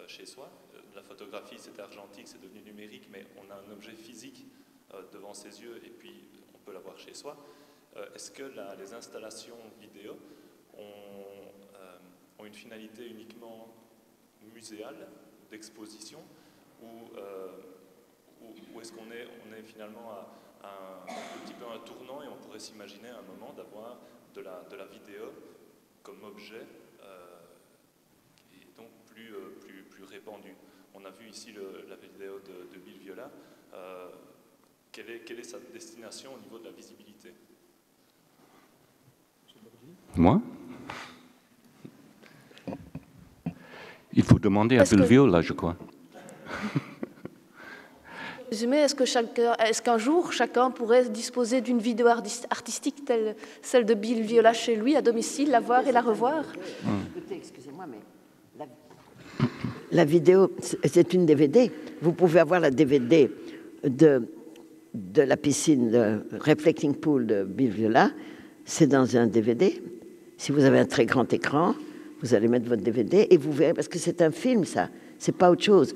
G: chez soi. La photographie, c'était argentique, c'est devenu numérique, mais on a un objet physique devant ses yeux et puis on peut l'avoir chez soi. Est-ce que les installations vidéo ont une finalité uniquement muséale, d'exposition, ou est-ce qu'on est finalement à un petit peu un tournant et on pourrait s'imaginer à un moment d'avoir de la vidéo comme objet qui est donc plus répandu. On a vu ici la vidéo de Bill Viola. Quelle est sa destination au niveau de la visibilité?
B: Moi? Il faut demander à Bill Viola, je crois.
C: Est-ce qu'un jour, chacun pourrait disposer d'une vidéo artistique telle celle de Bill Viola chez lui, à domicile, la voir et la revoir?
E: Excusez-moi, mais la vidéo, c'est une DVD. Vous pouvez avoir la DVD de la piscine, de Reflecting Pool de Bill Viola. C'est dans un DVD. Si vous avez un très grand écran, vous allez mettre votre DVD et vous verrez, parce que c'est un film, ça. C'est pas autre chose.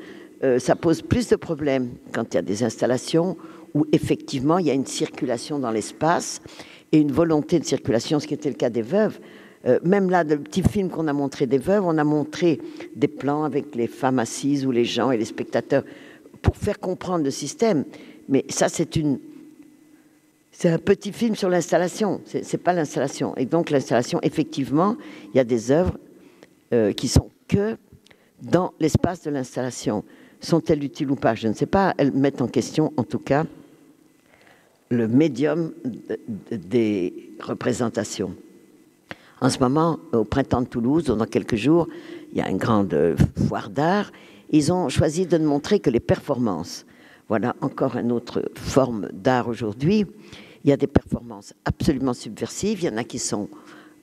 E: Ça pose plus de problèmes quand il y a des installations où effectivement il y a une circulation dans l'espace et une volonté de circulation, ce qui était le cas des Veuves. Même là, le petit film qu'on a montré des Veuves, on a montré des plans avec les femmes assises ou les gens et les spectateurs pour faire comprendre le système. Mais ça, c'est un petit film sur l'installation, c'est pas l'installation. Et donc l'installation, effectivement, il y a des œuvres qui sont que dans l'espace de l'installation. Sont-elles utiles ou pas? Je ne sais pas. Elles mettent en question, en tout cas, le médium des représentations. En ce moment, au printemps de Toulouse, dans quelques jours, il y a une grande foire d'art. Ils ont choisi de ne montrer que les performances. Voilà encore une autre forme d'art aujourd'hui. Il y a des performances absolument subversives. Il y en a qui sont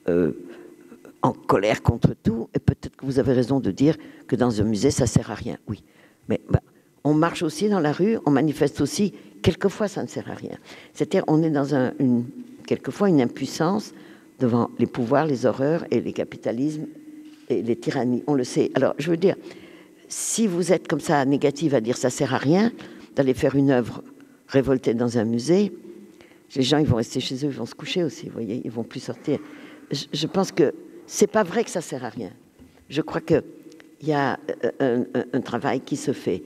E: en colère contre tout. Et peut-être que vous avez raison de dire que dans un musée, ça ne sert à rien. Oui. Mais on marche aussi dans la rue, on manifeste aussi. Quelquefois, ça ne sert à rien. C'est-à-dire, on est dans quelquefois une impuissance devant les pouvoirs, les horreurs et les capitalismes et les tyrannies. On le sait. Alors, je veux dire, si vous êtes comme ça négative à dire ça ne sert à rien d'aller faire une œuvre révoltée dans un musée, les gens, ils vont rester chez eux, ils vont se coucher aussi, vous voyez, ils vont plus sortir. Je pense que c'est pas vrai que ça sert à rien. Je crois que il y a un travail qui se fait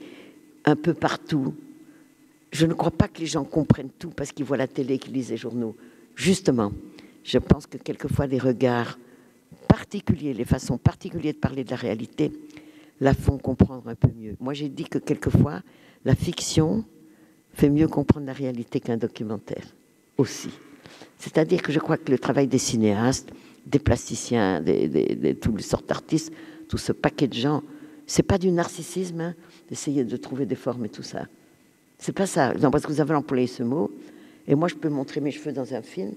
E: un peu partout. Je ne crois pas que les gens comprennent tout parce qu'ils voient la télé, qu'ils lisent les journaux. Justement, je pense que quelquefois les regards particuliers, les façons particulières de parler de la réalité, la font comprendre un peu mieux. Moi, j'ai dit que quelquefois, la fiction fait mieux comprendre la réalité qu'un documentaire aussi. C'est-à-dire que je crois que le travail des cinéastes, des plasticiens, toutes les sortes d'artistes, tout ce paquet de gens, c'est pas du narcissisme, hein, d'essayer de trouver des formes et tout ça. C'est pas ça. Non, parce que vous avez employé ce mot, et moi je peux montrer mes cheveux dans un film.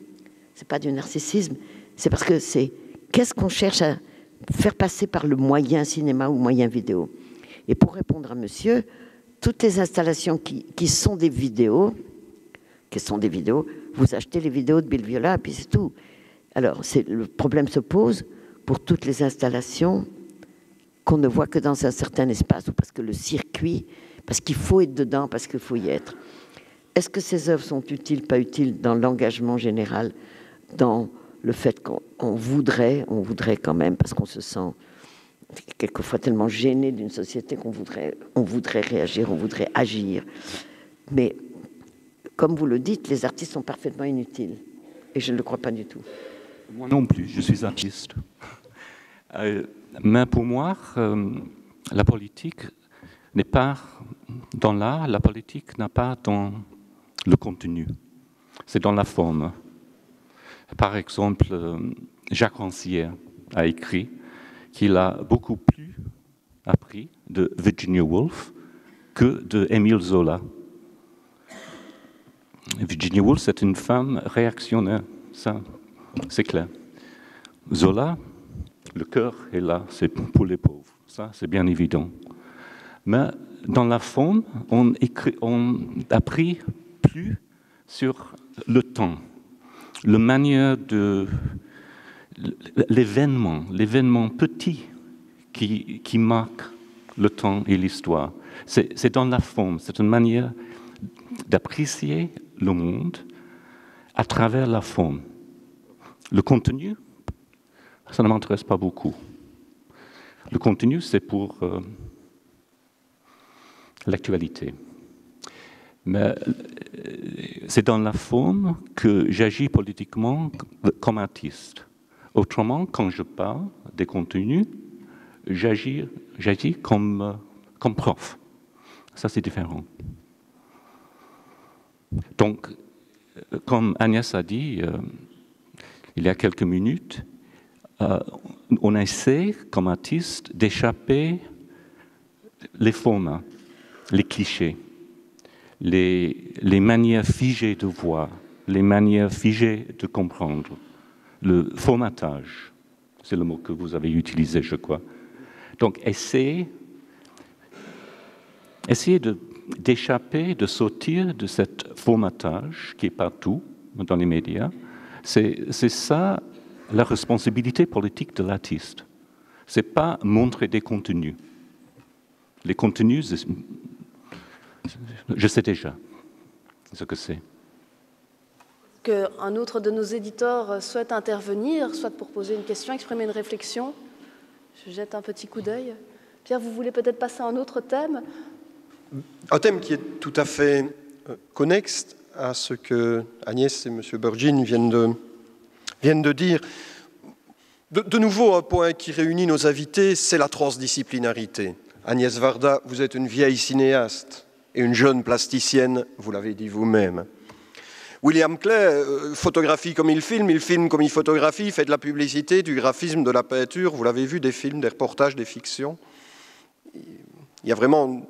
E: C'est pas du narcissisme. C'est parce que c'est qu'est-ce qu'on cherche à faire passer par le moyen cinéma ou moyen vidéo. Et pour répondre à monsieur, toutes les installations qui sont des vidéos, vous achetez les vidéos de Bill Viola, et puis c'est tout. Alors, le problème se pose pour toutes les installations qu'on ne voit que dans un certain espace, ou parce que le circuit, parce qu'il faut être dedans, parce qu'il faut y être. Est-ce que ces œuvres sont utiles, pas utiles dans l'engagement général, dans le fait qu'on voudrait quand même, parce qu'on se sent quelquefois tellement gêné d'une société qu'on voudrait réagir, on voudrait agir. Mais, comme vous le dites, les artistes sont parfaitement inutiles. Et je ne le crois pas du tout.
B: Moi non plus, je suis artiste. Mais pour moi, la politique n'est pas dans l'art, la politique n'est pas dans le contenu, c'est dans la forme. Par exemple, Jacques Rancière a écrit qu'il a beaucoup plus appris de Virginia Woolf que de Émile Zola. Virginia Woolf, c'est une femme réactionnaire, ça, c'est clair. Zola, le cœur est là, c'est pour les pauvres, ça, c'est bien évident. Mais dans la forme, on a pris plus sur le temps, la manière de l'événement petit qui marque le temps et l'histoire. C'est dans la forme, c'est une manière d'apprécier le monde à travers la forme. Le contenu, ça ne m'intéresse pas beaucoup. Le contenu, c'est pour l'actualité. Mais c'est dans la forme que j'agis politiquement comme artiste. Autrement, quand je parle des contenus, j'agis comme prof. Ça, c'est différent. Donc, comme Agnès a dit il y a quelques minutes, on essaie, comme artiste, d'échapper les formats, les clichés, les manières figées de voir, les manières figées de comprendre, le formatage, c'est le mot que vous avez utilisé, je crois. Donc, essayer d'échapper, de sortir de ce formatage qui est partout dans les médias, c'est ça la responsabilité politique de l'artiste. Ce n'est pas montrer des contenus. Les contenus, je sais déjà ce que c'est.
C: Qu'un autre de nos éditeurs souhaite intervenir, soit pour poser une question, exprimer une réflexion. Je jette un petit coup d'œil. Pierre, vous voulez peut-être passer à un autre thème?
A: Un thème qui est tout à fait connexe à ce que Agnès et M. Burgin viennent de dire. De nouveau, un point qui réunit nos invités, c'est la transdisciplinarité. Agnès Varda, vous êtes une vieille cinéaste et une jeune plasticienne, vous l'avez dit vous-même. William Clay photographie comme il filme comme il photographie, il fait de la publicité, du graphisme, de la peinture, vous l'avez vu, des films, des reportages, des fictions. Il y a vraiment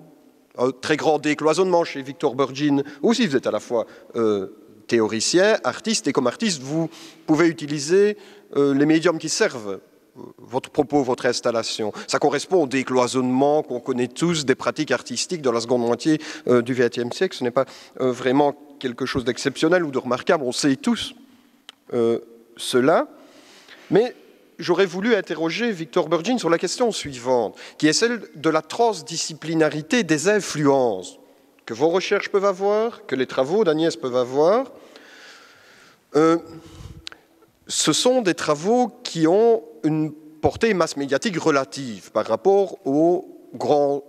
A: un très grand décloisonnement chez Victor Burgin. Aussi, vous êtes à la fois théoricien, artiste, et comme artiste, vous pouvez utiliser les médiums qui servent votre propos, votre installation. Ça correspond au décloisonnement qu'on connaît tous des pratiques artistiques dans la seconde moitié du XXe siècle. Ce n'est pas vraiment quelque chose d'exceptionnel ou de remarquable, on sait tous cela. Mais j'aurais voulu interroger Victor Burgin sur la question suivante, qui est celle de la transdisciplinarité des influences que vos recherches peuvent avoir, que les travaux d'Agnès peuvent avoir. Ce sont des travaux qui ont une portée masse médiatique relative par rapport aux grands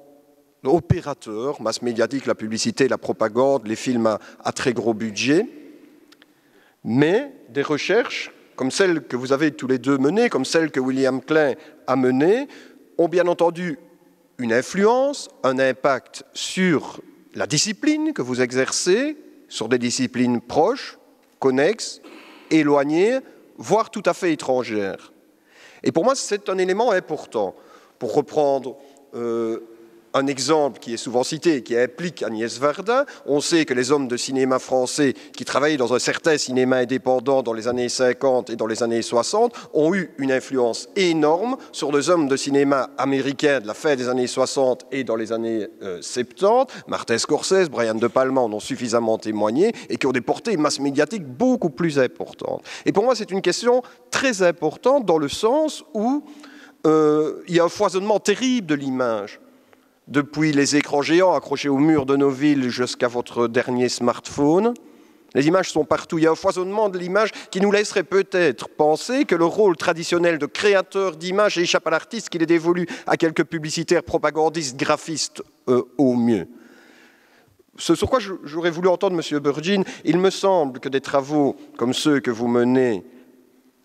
A: opérateurs masse médiatiques, la publicité, la propagande, les films à très gros budget, mais des recherches comme celles que vous avez tous les deux menées, comme celles que William Clay a menées, ont bien entendu une influence, un impact sur la discipline que vous exercez, sur des disciplines proches, connexes, éloignées, voire tout à fait étrangères. Et pour moi, c'est un élément important. Pour reprendre un exemple qui est souvent cité, qui implique Agnès Varda, on sait que les hommes de cinéma français qui travaillaient dans un certain cinéma indépendant dans les années 50 et dans les années 60 ont eu une influence énorme sur les hommes de cinéma américains de la fin des années 60 et dans les années 70. Martin Scorsese, Brian De Palma en ont suffisamment témoigné et qui ont des portées masse médiatiques beaucoup plus importantes. Et pour moi, c'est une question très importante dans le sens où il y a un foisonnement terrible de l'image. Depuis les écrans géants accrochés au mur de nos villes jusqu'à votre dernier smartphone, les images sont partout. Il y a un foisonnement de l'image qui nous laisserait peut-être penser que le rôle traditionnel de créateur d'images échappe à l'artiste, qu'il est dévolu à quelques publicitaires, propagandistes, graphistes au mieux. Ce sur quoi j'aurais voulu entendre M. Burgin, il me semble que des travaux comme ceux que vous menez,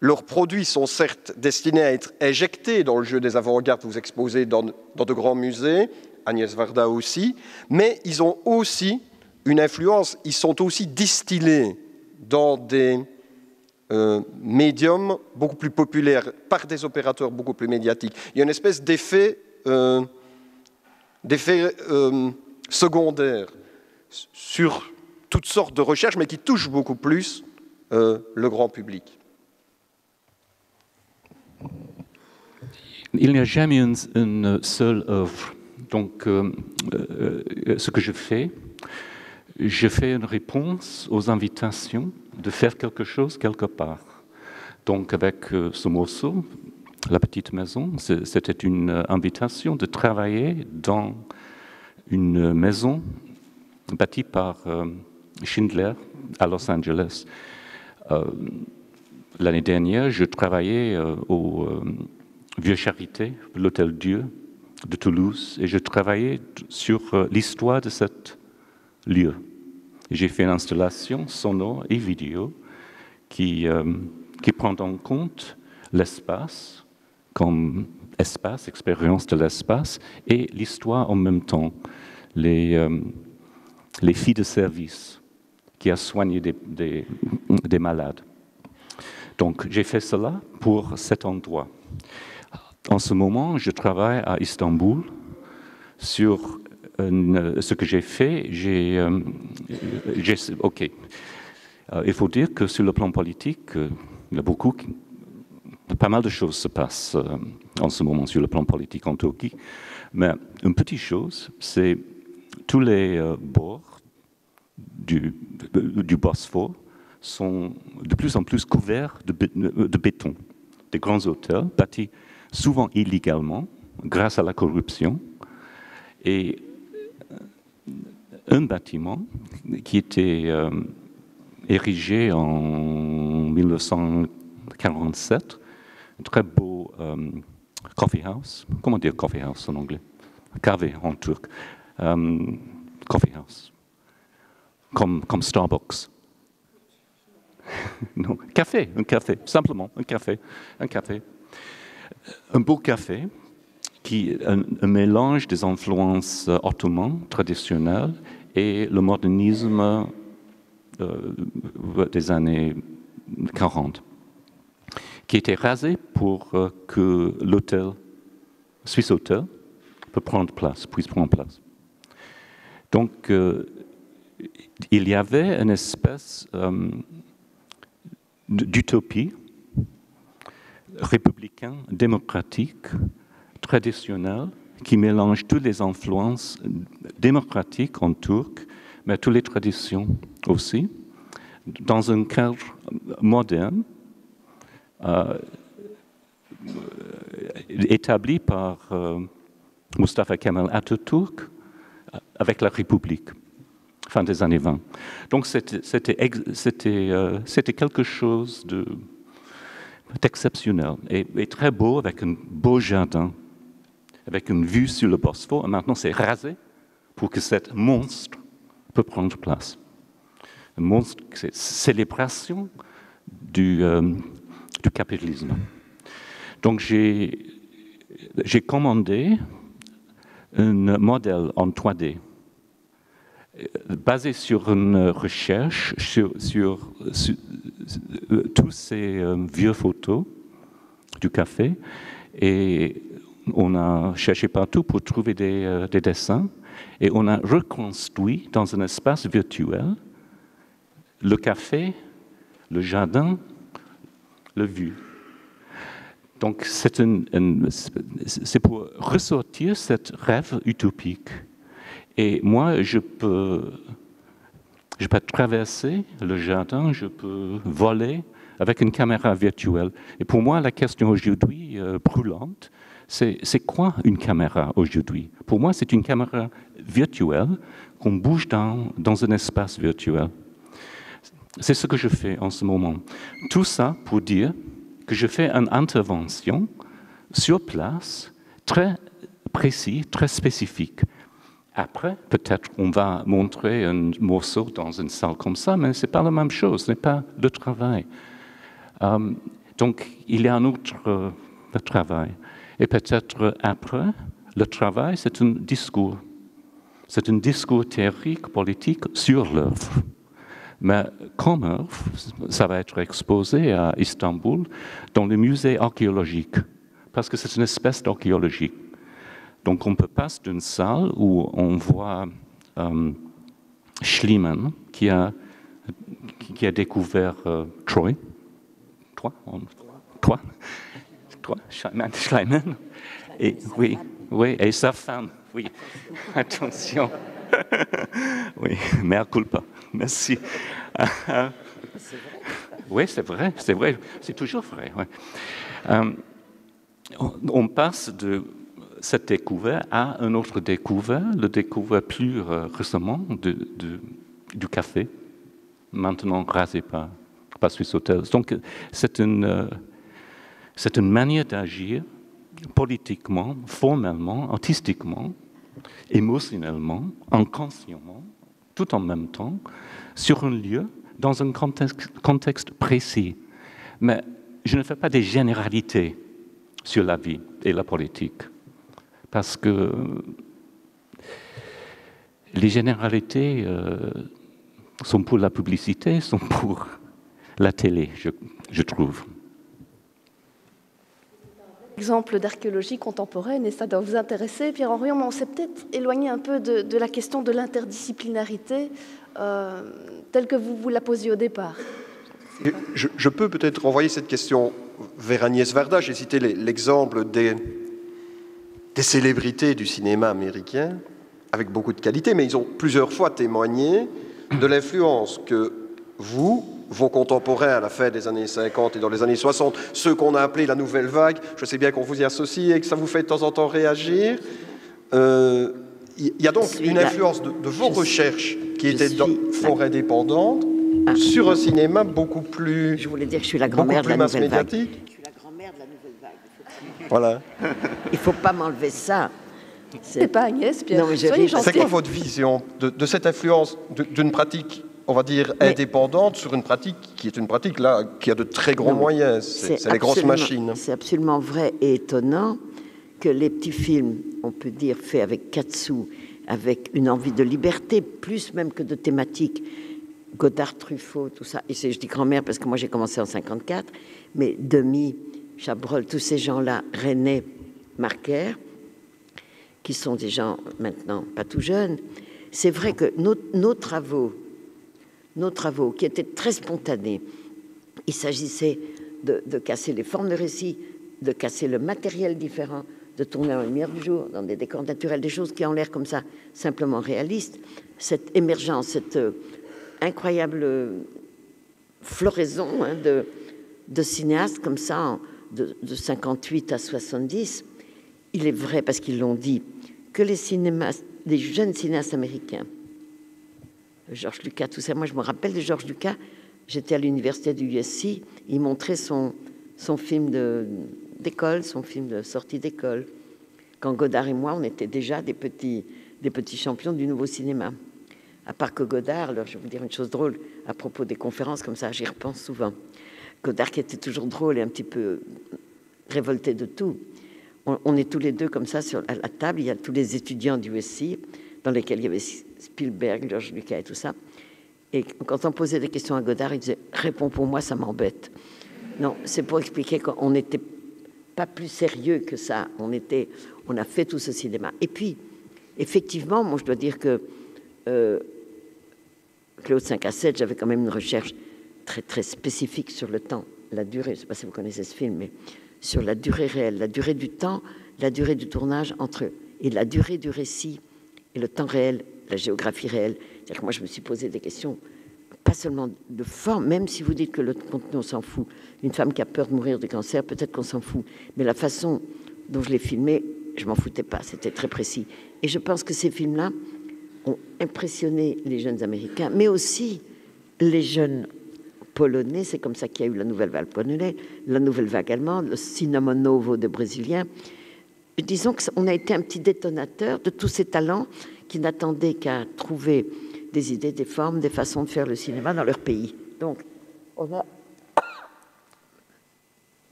A: leurs produits sont certes destinés à être injectés dans le jeu des avant-gardes que vous exposez dans de grands musées, Agnès Varda aussi, mais ils ont aussi une influence, ils sont aussi distillés dans des médium beaucoup plus populaire par des opérateurs beaucoup plus médiatiques. Il y a une espèce d'effet secondaire sur toutes sortes de recherches, mais qui touchent beaucoup plus le grand public.
B: Il n'y a jamais une seule œuvre. Donc, ce que je fais une réponse aux invitations de faire quelque chose quelque part. Donc, avec ce morceau, La Petite Maison, c'était une invitation de travailler dans une maison bâtie par Schindler à Los Angeles. L'année dernière, je travaillais au Vieux Charité, l'Hôtel Dieu de Toulouse, et je travaillais sur l'histoire de ce lieu. J'ai fait une installation sonore et vidéo qui prend en compte l'espace comme espace, expérience de l'espace, et l'histoire en même temps. Les filles de service qui a soigné des malades. Donc, j'ai fait cela pour cet endroit. En ce moment, je travaille à Istanbul sur ce que j'ai fait. Il faut dire que sur le plan politique, il y a pas mal de choses se passent en ce moment sur le plan politique en Turquie. Mais une petite chose, c'est tous les bords du Bosphore sont de plus en plus couverts de béton. Des grands hôtels bâtis souvent illégalement grâce à la corruption. Et un bâtiment qui était érigé en 1947, un très beau coffee house. Comment dire coffee house en anglais? Café en turc. Coffee house. Comme Starbucks. Non, un café, simplement, un café. Un beau café qui est un mélange des influences ottomanes traditionnelles et le modernisme des années 40, qui était rasé pour que l'hôtel, Swiss Hotel, puisse prendre place. Donc, il y avait une espèce d'utopie républicaine, démocratique, traditionnelle, qui mélange toutes les influences démocratiques en turc, mais toutes les traditions aussi, dans un cadre moderne, établi par Mustafa Kemal Atatürk avec la République, fin des années 20. Donc c'était quelque chose d'exceptionnel et très beau, avec un beau jardin, avec une vue sur le Bosphore. Et maintenant, c'est rasé pour que cet monstre peut prendre place. Un monstre, c'est célébration du capitalisme. Donc, j'ai commandé un modèle en 3D basé sur une recherche sur tous ces vieux photos du café, et on a cherché partout pour trouver des dessins, et on a reconstruit dans un espace virtuel le café, le jardin, le vue. Donc c'est pour ressortir cette rêve utopique. Et moi, je peux traverser le jardin, je peux voler avec une caméra virtuelle. Et pour moi, la question aujourd'hui brûlante, c'est quoi une caméra aujourd'hui? Pour moi, c'est une caméra virtuelle qu'on bouge dans un espace virtuel. C'est ce que je fais en ce moment. Tout ça pour dire que je fais une intervention sur place, très précis, très spécifique. Après, peut-être on va montrer un morceau dans une salle comme ça, mais ce n'est pas la même chose, ce n'est pas le travail. Donc, il y a un autre travail. Et peut-être après, le travail, c'est un discours. C'est un discours théorique, politique sur l'œuvre. Mais Kommer, ça va être exposé à Istanbul dans le musée archéologique, parce que c'est une espèce d'archéologie. Donc on peut passer d'une salle où on voit Schliemann qui a découvert Troy. Schliemann. Et, oui, et sa femme. Oui, attention. Oui, mea culpa. Merci. Oui, c'est vrai, c'est toujours vrai. Ouais. On passe de cette découverte à un autre découvert, le découvert plus récemment du café, maintenant rasé par Swiss Hotels. Donc, c'est une manière d'agir politiquement, formellement, artistiquement, émotionnellement, inconsciemment, tout en même temps, sur un lieu, dans un contexte précis. Mais je ne fais pas des généralités sur la vie et la politique, parce que les généralités sont pour la publicité, sont pour la télé, je trouve.
C: Exemple d'archéologie contemporaine, et ça doit vous intéresser. Pierre-Henri, on s'est peut-être éloigné un peu de la question de l'interdisciplinarité telle que vous la posiez au départ.
A: Je peux peut-être renvoyer cette question vers Agnès Varda. J'ai cité l'exemple des célébrités du cinéma américain, avec beaucoup de qualité, mais ils ont plusieurs fois témoigné de l'influence que vos contemporains à la fin des années 50 et dans les années 60, ceux qu'on a appelés la nouvelle vague, je sais bien qu'on vous y associe et que ça vous fait de temps en temps réagir. Il y a donc une influence de vos recherches qui étaient fort indépendantes sur un cinéma beaucoup plus...
E: Je voulais dire que je suis la grand-mère de la nouvelle vague. Je suis la grand-mère de la nouvelle vague.
A: Voilà.
E: Il ne faut pas m'enlever ça.
C: C'est pas Agnès, Pierre.
A: C'est quoi votre vision de cette influence d'une pratique, on va dire, indépendante sur une pratique qui est une pratique là, qui a de très grands moyens, c'est les grosses machines.
E: C'est absolument vrai et étonnant que les petits films, on peut dire, faits avec 4 sous, avec une envie de liberté, plus même que de thématique, Godard, Truffaut, tout ça, et je dis grand-mère parce que moi j'ai commencé en 54, mais Demy, Chabrol, tous ces gens-là, René, Marquer, qui sont des gens maintenant pas tout jeunes, c'est vrai que nos travaux qui étaient très spontanés, il s'agissait de casser les formes de récit, de casser le matériel différent, de tourner en lumière du jour, dans des décors naturels, des choses qui ont l'air comme ça, simplement réalistes. Cette émergence, cette incroyable floraison de cinéastes comme ça, de 58 à 70, il est vrai, parce qu'ils l'ont dit, que les jeunes cinéastes américains, George Lucas, tout ça, moi je me rappelle de George Lucas, j'étais à l'université du USC, il montrait son film d'école, son film de sortie d'école. Quand Godard et moi, on était déjà des petits champions du nouveau cinéma. À part que Godard, alors je vais vous dire une chose drôle, à propos des conférences comme ça, j'y repense souvent. Godard qui était toujours drôle et un petit peu révolté de tout. On est tous les deux comme ça à la table, il y a tous les étudiants du USC, dans lesquels il y avait Spielberg, George Lucas et tout ça. Et quand on posait des questions à Godard, il disait « Réponds pour moi, ça m'embête ». Non, c'est pour expliquer qu'on n'était pas plus sérieux que ça. On a fait tout ce cinéma. Et puis, effectivement, moi je dois dire que Claude 5 à 7, j'avais quand même une recherche très, très spécifique sur le temps, la durée. Je ne sais pas si vous connaissez ce film, mais sur la durée réelle, la durée du temps, la durée du tournage et la durée du récit et le temps réel, la géographie réelle. C'est-à-dire que moi, je me suis posé des questions, pas seulement de forme, même si vous dites que le contenu, on s'en fout. Une femme qui a peur de mourir de cancer, peut-être qu'on s'en fout. Mais la façon dont je l'ai filmé, je m'en foutais pas, c'était très précis. Et je pense que ces films-là ont impressionné les jeunes Américains, mais aussi les jeunes Polonais. C'est comme ça qu'il y a eu la nouvelle vague polonaise, la nouvelle vague allemande, le cinema novo de Brésilien. Disons qu'on a été un petit détonateur de tous ces talents qui n'attendaient qu'à trouver des idées, des formes, des façons de faire le cinéma dans leur pays. Donc, on a...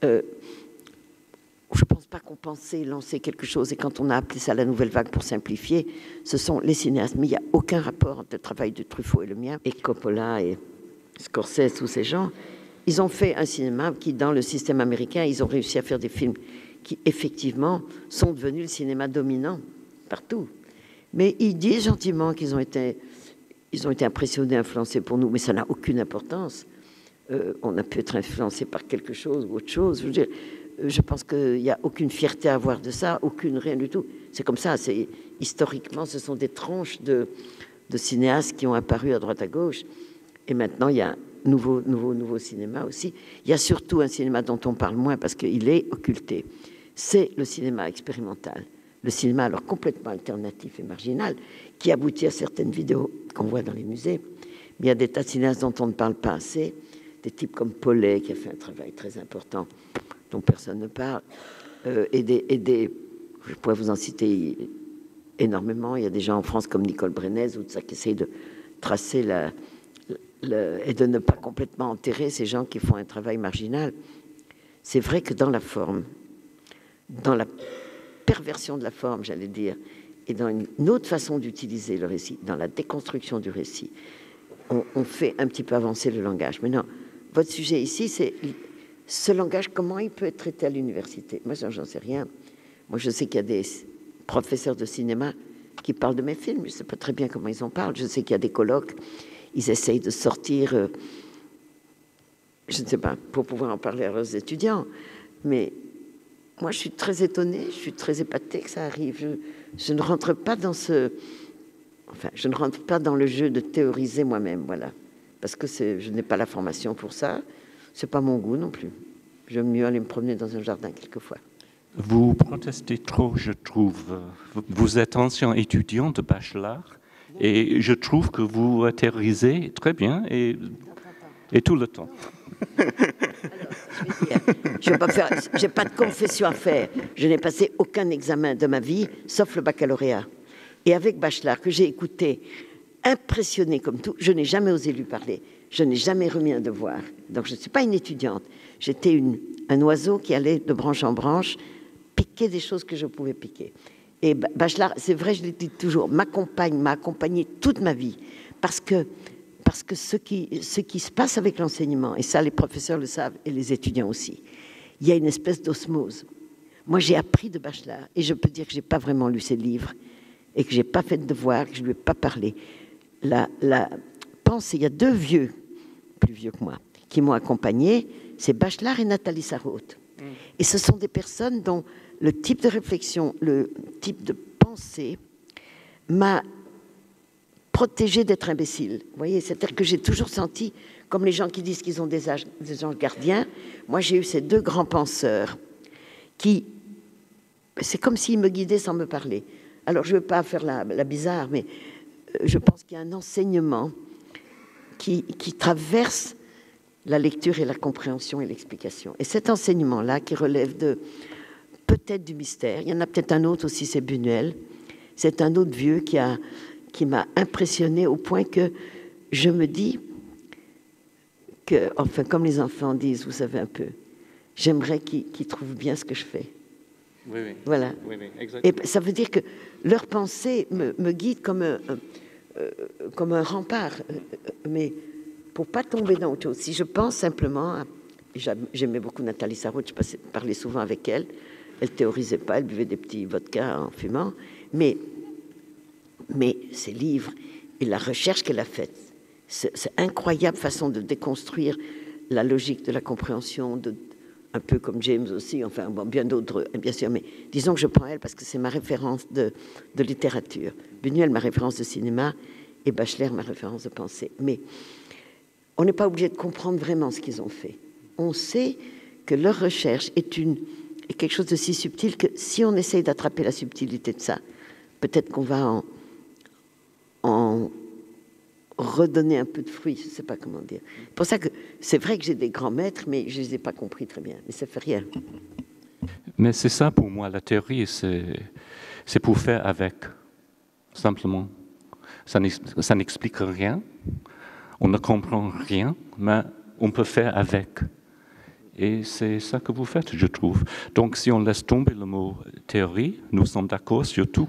E: je ne pense pas pas qu'on pensait lancer quelque chose, et quand on a appelé ça la nouvelle vague pour simplifier, ce sont les cinéastes. Mais il n'y a aucun rapport entre le travail de Truffaut et le mien, et Coppola et Scorsese, tous ces gens. Ils ont fait un cinéma qui, dans le système américain, ils ont réussi à faire des films qui, effectivement, sont devenus le cinéma dominant partout. Mais ils disent gentiment qu'ils ont été impressionnés, influencés pour nous, mais ça n'a aucune importance. On a pu être influencé par quelque chose ou autre chose. Je veux dire, je pense qu'il n'y a aucune fierté à avoir de ça, aucune, rien du tout. C'est comme ça. Historiquement, ce sont des tranches de cinéastes qui ont apparu à droite à gauche. Et maintenant, il y a un nouveau cinéma aussi. Il y a surtout un cinéma dont on parle moins parce qu'il est occulté. C'est le cinéma expérimental. Le cinéma, alors complètement alternatif et marginal, qui aboutit à certaines vidéos qu'on voit dans les musées. Mais il y a des tas de cinéastes dont on ne parle pas assez. Des types comme Paulet, qui a fait un travail très important, dont personne ne parle. Je pourrais vous en citer énormément. Il y a des gens en France comme Nicole Brenez, ou de ça, qui essayent de tracer et de ne pas complètement enterrer ces gens qui font un travail marginal. C'est vrai que dans la forme, dans la perversion de la forme, j'allais dire, et dans une autre façon d'utiliser le récit, dans la déconstruction du récit, on fait un petit peu avancer le langage. Mais non, votre sujet ici, c'est ce langage, comment il peut être traité à l'université. Moi, j'en sais rien. Moi, je sais qu'il y a des professeurs de cinéma qui parlent de mes films. Je ne sais pas très bien comment ils en parlent. Je sais qu'il y a des colloques. Ils essayent de sortir, je ne sais pas, pour pouvoir en parler à leurs étudiants. Mais moi, je suis très étonnée, je suis très épatée que ça arrive. Je ne rentre pas dans je ne rentre pas dans le jeu de théoriser moi-même, voilà. Parce que je n'ai pas la formation pour ça. C'est pas mon goût non plus. J'aime mieux aller me promener dans un jardin quelquefois.
B: Vous protestez trop, je trouve. Vous êtes ancien étudiant de bachelor et je trouve que vous théorisez très bien et tout le temps.
E: Je vais pas faire, j'ai pas de confession à faire. Je n'ai passé aucun examen de ma vie, sauf le baccalauréat. Et avec Bachelard, que j'ai écouté, impressionné comme tout, je n'ai jamais osé lui parler. Je n'ai jamais remis un devoir. Donc je ne suis pas une étudiante. J'étais un oiseau qui allait de branche en branche, piquer des choses que je pouvais piquer. Et Bachelard, c'est vrai, je le dis toujours, m'a accompagné toute ma vie. Parce que ce qui se passe avec l'enseignement, et ça les professeurs le savent et les étudiants aussi, il y a une espèce d'osmose. Moi j'ai appris de Bachelard et je peux dire que je n'ai pas vraiment lu ses livres et que je n'ai pas fait de devoir, que je ne lui ai pas parlé. La pensée, il y a deux vieux, plus vieux que moi, qui m'ont accompagné, c'est Bachelard et Nathalie Sarraute. Et ce sont des personnes dont le type de réflexion, le type de pensée m'a protégée d'être imbécile. Vous voyez, c'est-à-dire que j'ai toujours senti, comme les gens qui disent qu'ils ont des anges gardiens, moi j'ai eu ces deux grands penseurs qui, c'est comme s'ils me guidaient sans me parler. Alors je ne veux pas faire la bizarre, mais je pense qu'il y a un enseignement qui traverse la lecture et la compréhension et l'explication. Et cet enseignement-là, qui relève peut-être du mystère, il y en a peut-être un autre aussi, c'est Buñuel, c'est un autre vieux qui m'a impressionné au point que je me dis que, enfin, comme les enfants disent, vous savez un peu, j'aimerais qu'ils trouvent bien ce que je fais.
B: Oui, oui.
E: Voilà.
B: Oui, oui, exactement.
E: Et ça veut dire que leur pensée me guide comme un rempart, mais pour pas tomber dans autre chose. Si je pense simplement, j'aimais beaucoup Nathalie Sarraute, je parlais souvent avec elle, elle théorisait pas, elle buvait des petits vodkas en fumant, mais ses livres et la recherche qu'elle a faite, c'est incroyable façon de déconstruire la logique de la compréhension, un peu comme James aussi, enfin bon, bien d'autres, bien sûr, mais disons que je prends elle parce que c'est ma référence de littérature. Buñuel, ma référence de cinéma, et Bachelard, ma référence de pensée. Mais on n'est pas obligé de comprendre vraiment ce qu'ils ont fait. On sait que leur recherche est quelque chose de si subtil que si on essaye d'attraper la subtilité de ça, peut-être qu'on va en redonner un peu de fruits, je ne sais pas comment dire. C'est pour ça que c'est vrai que j'ai des grands maîtres, mais je ne les ai pas compris très bien. Mais ça ne fait rien.
B: Mais c'est ça pour moi, la théorie, c'est pour faire avec, simplement. Ça n'explique rien, on ne comprend rien, mais on peut faire avec. Et c'est ça que vous faites, je trouve. Donc, si on laisse tomber le mot théorie, nous sommes d'accord sur tout.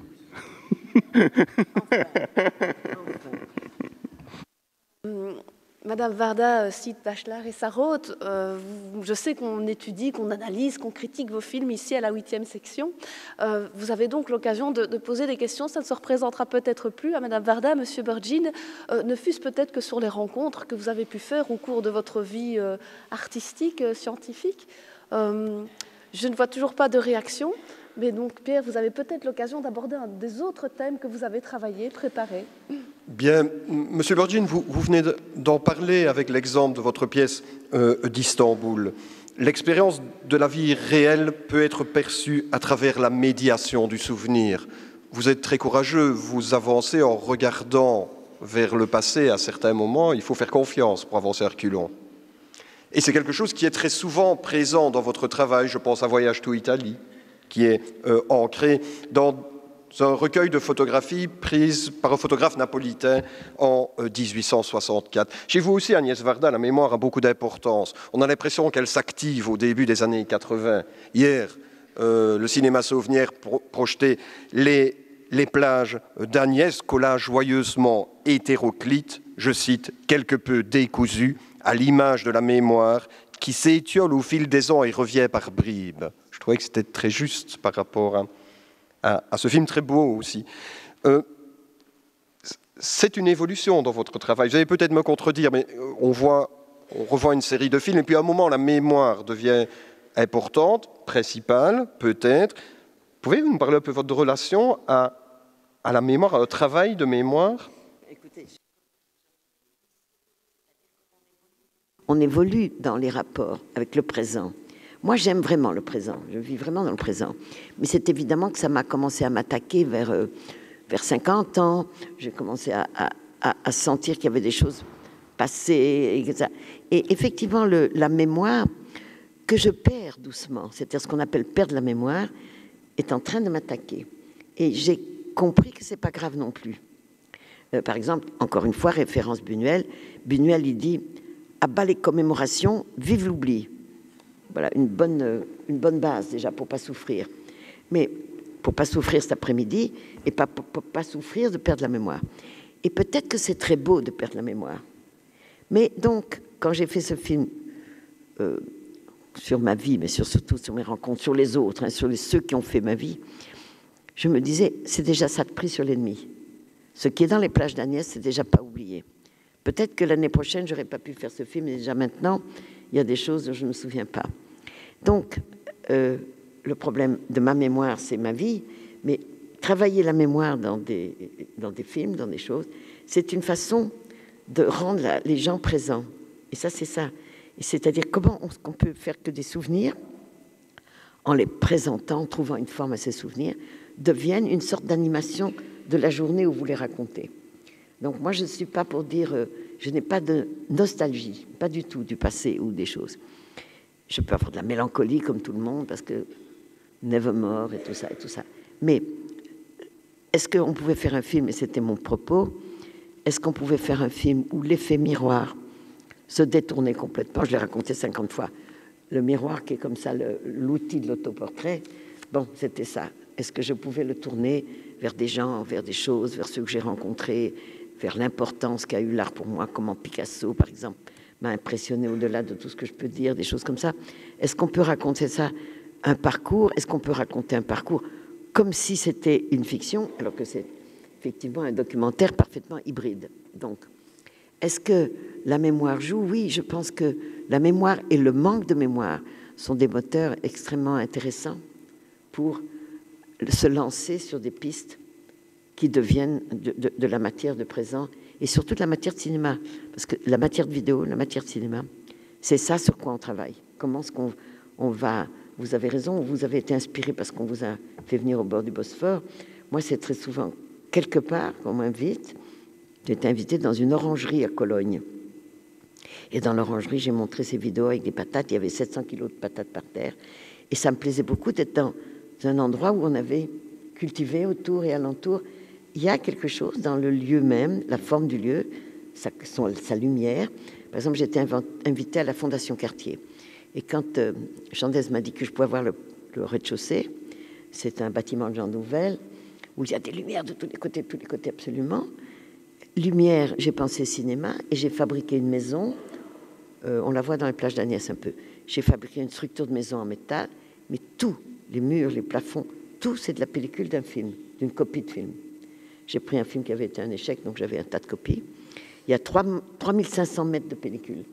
C: Madame Varda cite Bachelard et Sarraute. Je sais qu'on étudie, qu'on analyse, qu'on critique vos films ici à la 8e section. Vous avez donc l'occasion de poser des questions. Ça ne se représentera peut-être plus à Madame Varda, Monsieur Burgin, ne fût-ce peut-être que sur les rencontres que vous avez pu faire au cours de votre vie artistique, scientifique. Je ne vois toujours pas de réaction. Mais donc, Pierre, vous avez peut-être l'occasion d'aborder un des autres thèmes que vous avez travaillé, préparé.
A: Bien, Monsieur Burgin, vous venez d'en parler avec l'exemple de votre pièce d'Istanbul. L'expérience de la vie réelle peut être perçue à travers la médiation du souvenir. Vous êtes très courageux, vous avancez en regardant vers le passé à certains moments. Il faut faire confiance pour avancer à reculons. Et c'est quelque chose qui est très souvent présent dans votre travail. Je pense à Voyage to Italy, qui est ancré dans un recueil de photographies prises par un photographe napolitain en 1864. Chez vous aussi, Agnès Varda, la mémoire a beaucoup d'importance. On a l'impression qu'elle s'active au début des années 80. Hier, le cinéma Sauvenière projetait les plages d'Agnès, collage joyeusement hétéroclite, je cite, quelque peu décousu, à l'image de la mémoire qui s'étiole au fil des ans et revient par bribes. Je trouvais que c'était très juste par rapport à ce film très beau aussi. C'est une évolution dans votre travail. Vous allez peut-être me contredire, mais on revoit une série de films, et puis à un moment, la mémoire devient importante, principale, peut-être. Pouvez-vous nous parler un peu de votre relation à la mémoire, à un travail de mémoire?
E: Écoutez, on évolue dans les rapports avec le présent. Moi, j'aime vraiment le présent, je vis vraiment dans le présent. Mais c'est évidemment que ça m'a commencé à m'attaquer vers 50 ans. J'ai commencé à sentir qu'il y avait des choses passées. Et effectivement, la mémoire que je perds doucement, c'est-à-dire ce qu'on appelle perdre la mémoire, est en train de m'attaquer. Et j'ai compris que ce n'est pas grave non plus. Par exemple, encore une fois, référence Buñuel. Buñuel, il dit « À bas les commémorations, vive l'oubli ». Voilà, une bonne base déjà pour ne pas souffrir. Mais pour ne pas souffrir cet après-midi et pour ne pas souffrir de perdre la mémoire. Et peut-être que c'est très beau de perdre la mémoire. Mais donc, quand j'ai fait ce film sur ma vie, mais surtout sur mes rencontres, sur les autres, hein, sur ceux qui ont fait ma vie, je me disais, c'est déjà ça de pris sur l'ennemi. Ce qui est dans les plages d'Agnès, c'est déjà pas oublié. Peut-être que l'année prochaine, je n'aurais pas pu faire ce film, mais déjà maintenant, il y a des choses dont je ne me souviens pas. Donc, le problème de ma mémoire, c'est ma vie, mais travailler la mémoire dans des films, dans des choses, c'est une façon de rendre les gens présents. Et ça, c'est ça. Et c'est-à-dire comment on peut faire que des souvenirs, en les présentant, en trouvant une forme à ces souvenirs, deviennent une sorte d'animation de la journée où vous les racontez. Donc moi, je ne suis pas pour dire... je n'ai pas de nostalgie, pas du tout, du passé ou des choses. Je peux avoir de la mélancolie comme tout le monde, parce que Nevermore et tout ça, et tout ça. Mais est-ce qu'on pouvait faire un film, et c'était mon propos, est-ce qu'on pouvait faire un film où l'effet miroir se détournait complètement? Je l'ai raconté 50 fois. Le miroir qui est comme ça, l'outil de l'autoportrait, bon, c'était ça. Est-ce que je pouvais le tourner vers des gens, vers des choses, vers ceux que j'ai rencontrés, vers l'importance qu'a eu l'art pour moi, comment Picasso, par exemple, m'a impressionné au-delà de tout ce que je peux dire, des choses comme ça. Est-ce qu'on peut raconter ça, un parcours? Est-ce qu'on peut raconter un parcours comme si c'était une fiction, alors que c'est effectivement un documentaire parfaitement hybride? Donc, est-ce que la mémoire joue? Oui, je pense que la mémoire et le manque de mémoire sont des moteurs extrêmement intéressants pour se lancer sur des pistes qui deviennent de la matière de présent et surtout de la matière de cinéma. Parce que la matière de vidéo, la matière de cinéma, c'est ça sur quoi on travaille. Comment est-ce qu'on va... Vous avez raison, vous avez été inspiré parce qu'on vous a fait venir au bord du Bosphore. Moi, c'est très souvent quelque part qu'on m'invite. J'ai été invité dans une orangerie à Cologne. Et dans l'orangerie, j'ai montré ces vidéos avec des patates. Il y avait 700 kilos de patates par terre. Et ça me plaisait beaucoup d'être dans un endroit où on avait cultivé autour et alentour. Il y a quelque chose dans le lieu même, la forme du lieu, sa lumière. Par exemple, j'étais invitée à la Fondation Cartier. Et quand Jean Dez m'a dit que je pouvais avoir le rez-de-chaussée, c'est un bâtiment de Jean Nouvel, où il y a des lumières de tous les côtés absolument. Lumière, j'ai pensé cinéma, et j'ai fabriqué une maison, on la voit dans les plages d'Agnès un peu, j'ai fabriqué une structure de maison en métal, mais tout, les murs, les plafonds, tout c'est de la pellicule d'un film, d'une copie de film. J'ai pris un film qui avait été un échec, donc j'avais un tas de copies. Il y a 3500 mètres de pellicule,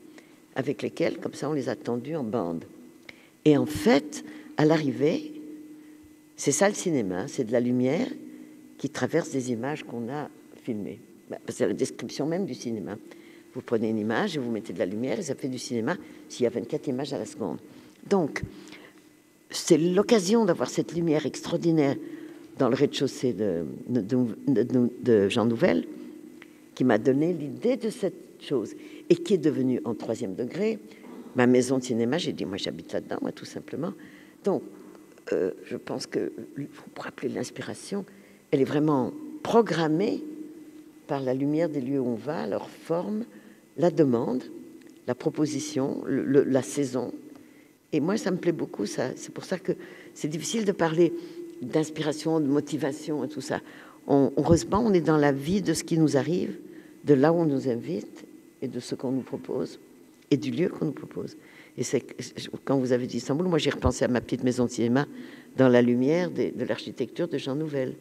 E: avec lesquels, comme ça, on les a tendus en bande. Et en fait, à l'arrivée, c'est ça le cinéma, c'est de la lumière qui traverse des images qu'on a filmées. C'est la description même du cinéma. Vous prenez une image et vous mettez de la lumière et ça fait du cinéma s'il y a 24 images à la seconde. Donc, c'est l'occasion d'avoir cette lumière extraordinaire dans le rez-de-chaussée de Jean Nouvel qui m'a donné l'idée de cette chose et qui est devenue en 3e degré ma maison de cinéma. J'ai dit, moi j'habite là-dedans, moi tout simplement. Donc, je pense que, pour appeler l'inspiration, elle est vraiment programmée par la lumière des lieux où on va, leur forme, la demande, la proposition, la saison. Et moi, ça me plaît beaucoup, ça. C'est pour ça que c'est difficile de parler d'inspiration, de motivation et tout ça. Heureusement, on est dans la vie de ce qui nous arrive, de là où on nous invite et de ce qu'on nous propose et du lieu qu'on nous propose. Et c'est quand vous avez dit Istanbul, moi j'ai repensé à ma petite maison de cinéma dans la lumière de l'architecture de Jean Nouvel.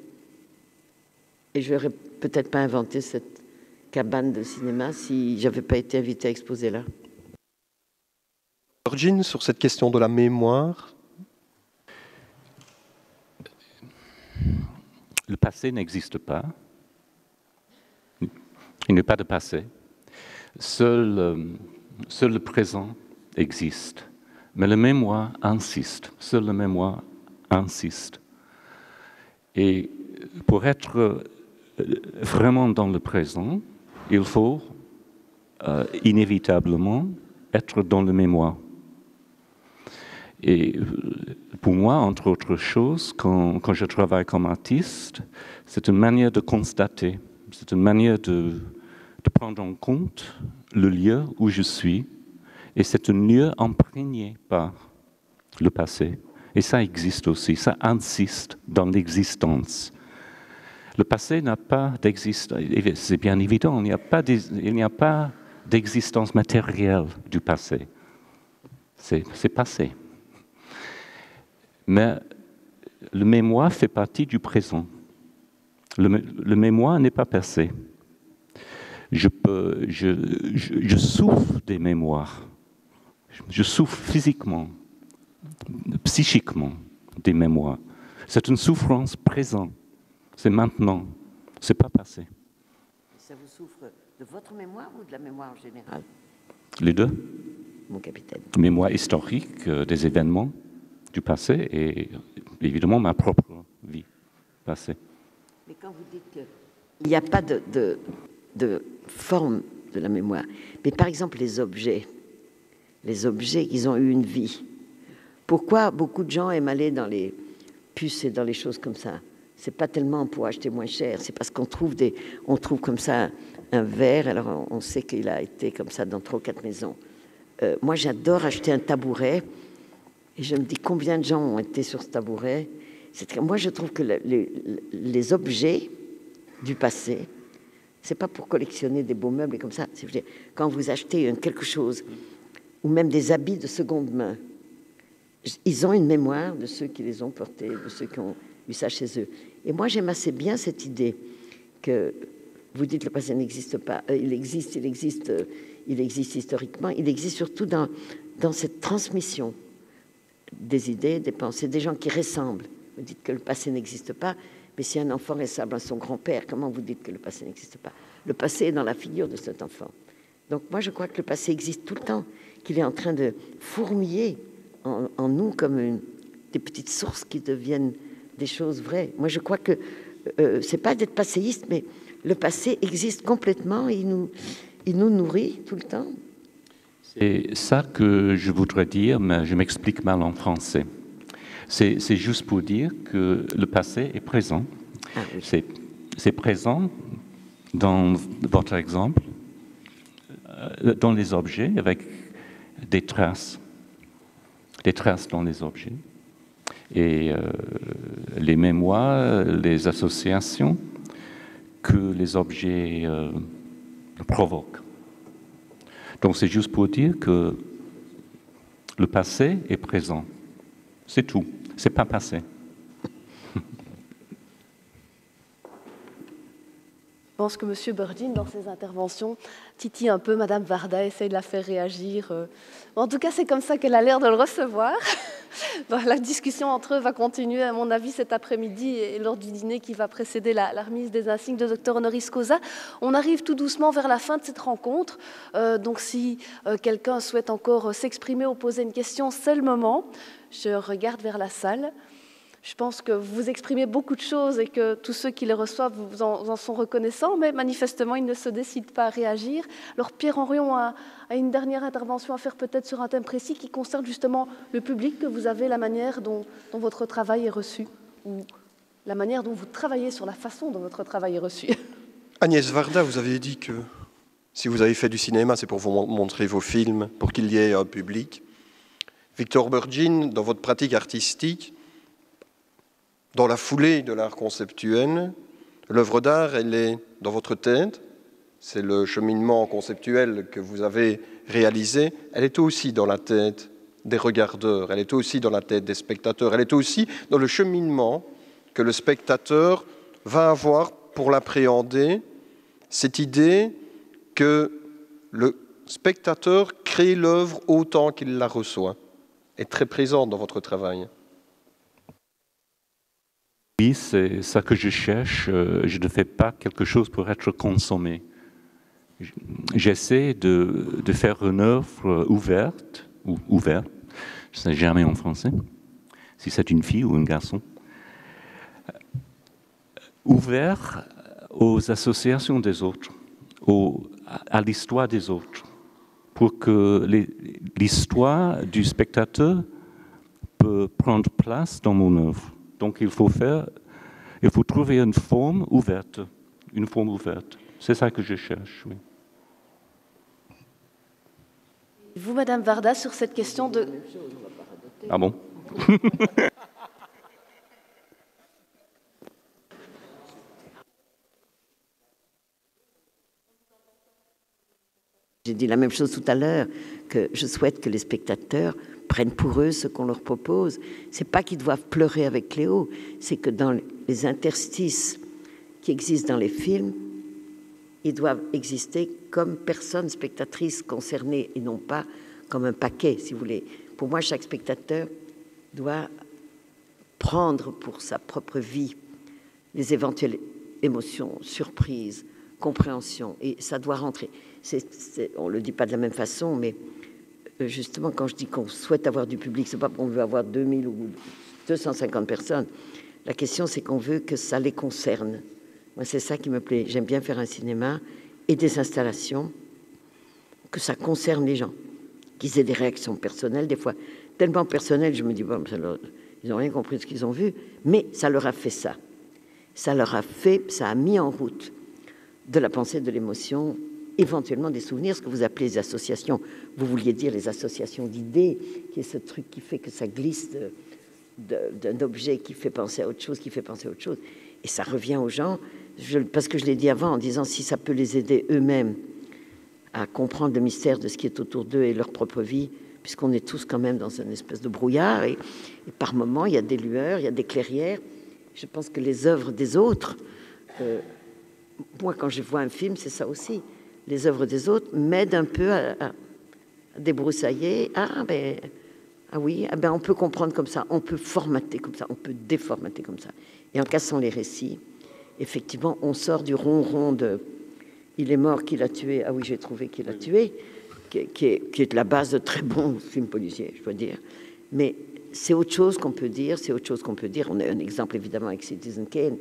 E: Et je n'aurais peut-être pas inventé cette cabane de cinéma si j'avais pas été invitée à exposer là.
A: Virgin, sur cette question de la mémoire.
B: Le passé n'existe pas. Il n'y a pas de passé. Seul le présent existe. Mais la mémoire insiste. Seule la mémoire insiste. Et pour être vraiment dans le présent, il faut inévitablement être dans la mémoire. Et pour moi, entre autres choses, quand je travaille comme artiste, c'est une manière de constater, c'est une manière de prendre en compte le lieu où je suis, et c'est un lieu imprégné par le passé. Et ça existe aussi, ça insiste dans l'existence. Le passé n'a pas d'existence, c'est bien évident, il n'y a pas d'existence matérielle du passé. C'est passé. Mais le mémoire fait partie du présent. Le mémoire n'est pas passé. Je souffre des mémoires. Je souffre physiquement, psychiquement des mémoires. C'est une souffrance présente. C'est maintenant. C'est pas passé.
E: Ça vous souffre de votre mémoire ou de la mémoire en général?
B: Les deux.
E: Mon capitaine.
B: Mémoire historique des événements du passé et évidemment ma propre vie passée.
E: Mais quand vous dites qu'il n'y a pas de forme de la mémoire, mais par exemple les objets, ils ont eu une vie. Pourquoi beaucoup de gens aiment aller dans les puces et dans les choses comme ça? C'est pas tellement pour acheter moins cher, c'est parce qu'on trouve comme ça un verre, alors on sait qu'il a été comme ça dans 3 ou 4 maisons. Moi j'adore acheter un tabouret et je me dis combien de gens ont été sur ce tabouret. Moi je trouve que les objets du passé, c'est pas pour collectionner des beaux meubles et comme ça. Quand vous achetez quelque chose ou même des habits de seconde main, ils ont une mémoire de ceux qui les ont portés, de ceux qui ont eu ça chez eux. Et moi, j'aime assez bien cette idée que vous dites le passé n'existe pas. Il existe historiquement. Il existe surtout dans cette transmission des idées, des pensées, des gens qui ressemblent. Vous dites que le passé n'existe pas, mais si un enfant ressemble à son grand-père, comment vous dites que le passé n'existe pas? Le passé est dans la figure de cet enfant. Donc moi, je crois que le passé existe tout le temps, qu'il est en train de fourmiller en nous comme des petites sources qui deviennent des choses vraies. Moi, je crois que c'est pas d'être passéiste, mais le passé existe complètement, il nous nourrit tout le temps.
B: C'est ça que je voudrais dire, mais je m'explique mal en français. C'est juste pour dire que le passé est présent.
E: Ah, oui.
B: C'est présent dans votre exemple, dans les objets avec des traces. des traces dans les objets. Et les mémoires, les associations que les objets provoquent. Donc c'est juste pour dire que le passé est présent. C'est tout. C'est pas passé.
C: Je pense que M. Burdine, dans ses interventions, titille un peu Mme Varda, essaye de la faire réagir. En tout cas, c'est comme ça qu'elle a l'air de le recevoir. La discussion entre eux va continuer, à mon avis, cet après-midi et lors du dîner qui va précéder la remise des insignes de Dr honoris causa. On arrive tout doucement vers la fin de cette rencontre. Donc, si quelqu'un souhaite encore s'exprimer ou poser une question, c'est le moment. Je regarde vers la salle. Je pense que vous exprimez beaucoup de choses et que tous ceux qui les reçoivent vous en sont reconnaissants, mais manifestement, ils ne se décident pas à réagir. Alors, Pierre Henrion a une dernière intervention à faire peut-être sur un thème précis qui concerne justement le public que vous avez, la manière dont votre travail est reçu, ou la manière dont vous travaillez sur la façon dont votre travail est reçu.
A: Agnès Varda, vous avez dit que si vous avez fait du cinéma, c'est pour vous montrer vos films, pour qu'il y ait un public. Victor Burdine, dans votre pratique artistique, dans la foulée de l'art conceptuel, l'œuvre d'art, elle est dans votre tête, c'est le cheminement conceptuel que vous avez réalisé, elle est aussi dans la tête des regardeurs, elle est aussi dans la tête des spectateurs, elle est aussi dans le cheminement que le spectateur va avoir pour l'appréhender, cette idée que le spectateur crée l'œuvre autant qu'il la reçoit, est très présente dans votre travail.
B: Oui, c'est ça que je cherche. Je ne fais pas quelque chose pour être consommé. J'essaie de faire une œuvre ouverte, je ne sais jamais en français, si c'est une fille ou un garçon, ouvert aux associations des autres, à l'histoire des autres, pour que l'histoire du spectateur peut prendre place dans mon œuvre. Donc il faut trouver une forme ouverte, C'est ça que je cherche, oui.
C: Vous, Madame Varda, sur cette question de...
B: Ah bon?
E: J'ai dit la même chose tout à l'heure, que je souhaite que les spectateurs prennent pour eux ce qu'on leur propose. C'est pas qu'ils doivent pleurer avec Cléo, c'est que dans les interstices qui existent dans les films, ils doivent exister comme personnes spectatrices concernées et non pas comme un paquet, si vous voulez. Pour moi, chaque spectateur doit prendre pour sa propre vie les éventuelles émotions, surprises, compréhension, et ça doit rentrer. On ne le dit pas de la même façon, mais justement, quand je dis qu'on souhaite avoir du public, c'est pas qu'on veut avoir 2000 ou 250 personnes. La question, c'est qu'on veut que ça les concerne. Moi, c'est ça qui me plaît. J'aime bien faire un cinéma et des installations, que ça concerne les gens, qu'ils aient des réactions personnelles, des fois tellement personnelles, je me dis, bon, ils n'ont rien compris de ce qu'ils ont vu, mais ça leur a fait ça. Ça a mis en route de la pensée, de l'émotion, éventuellement des souvenirs, ce que vous appelez les associations. Vous vouliez dire les associations d'idées, qui est ce truc qui fait que ça glisse d'un objet qui fait penser à autre chose, Et ça revient aux gens, parce que je l'ai dit avant, en disant si ça peut les aider eux-mêmes à comprendre le mystère de ce qui est autour d'eux et leur propre vie, puisqu'on est tous quand même dans une espèce de brouillard, et par moments, il y a des lueurs, il y a des clairières. Je pense que les œuvres des autres, moi, quand je vois un film, c'est ça aussi. Les œuvres des autres m'aident un peu à débroussailler. On peut comprendre comme ça, on peut formater comme ça, on peut déformater comme ça. Et en cassant les récits, effectivement, on sort du ronron de « il est mort, qui l'a tué », ah oui, j'ai trouvé qui l'a tué, qui est la base de très bons films policiers, je dois dire. Mais c'est autre chose qu'on peut dire, On a un exemple, évidemment, avec Citizen Kane.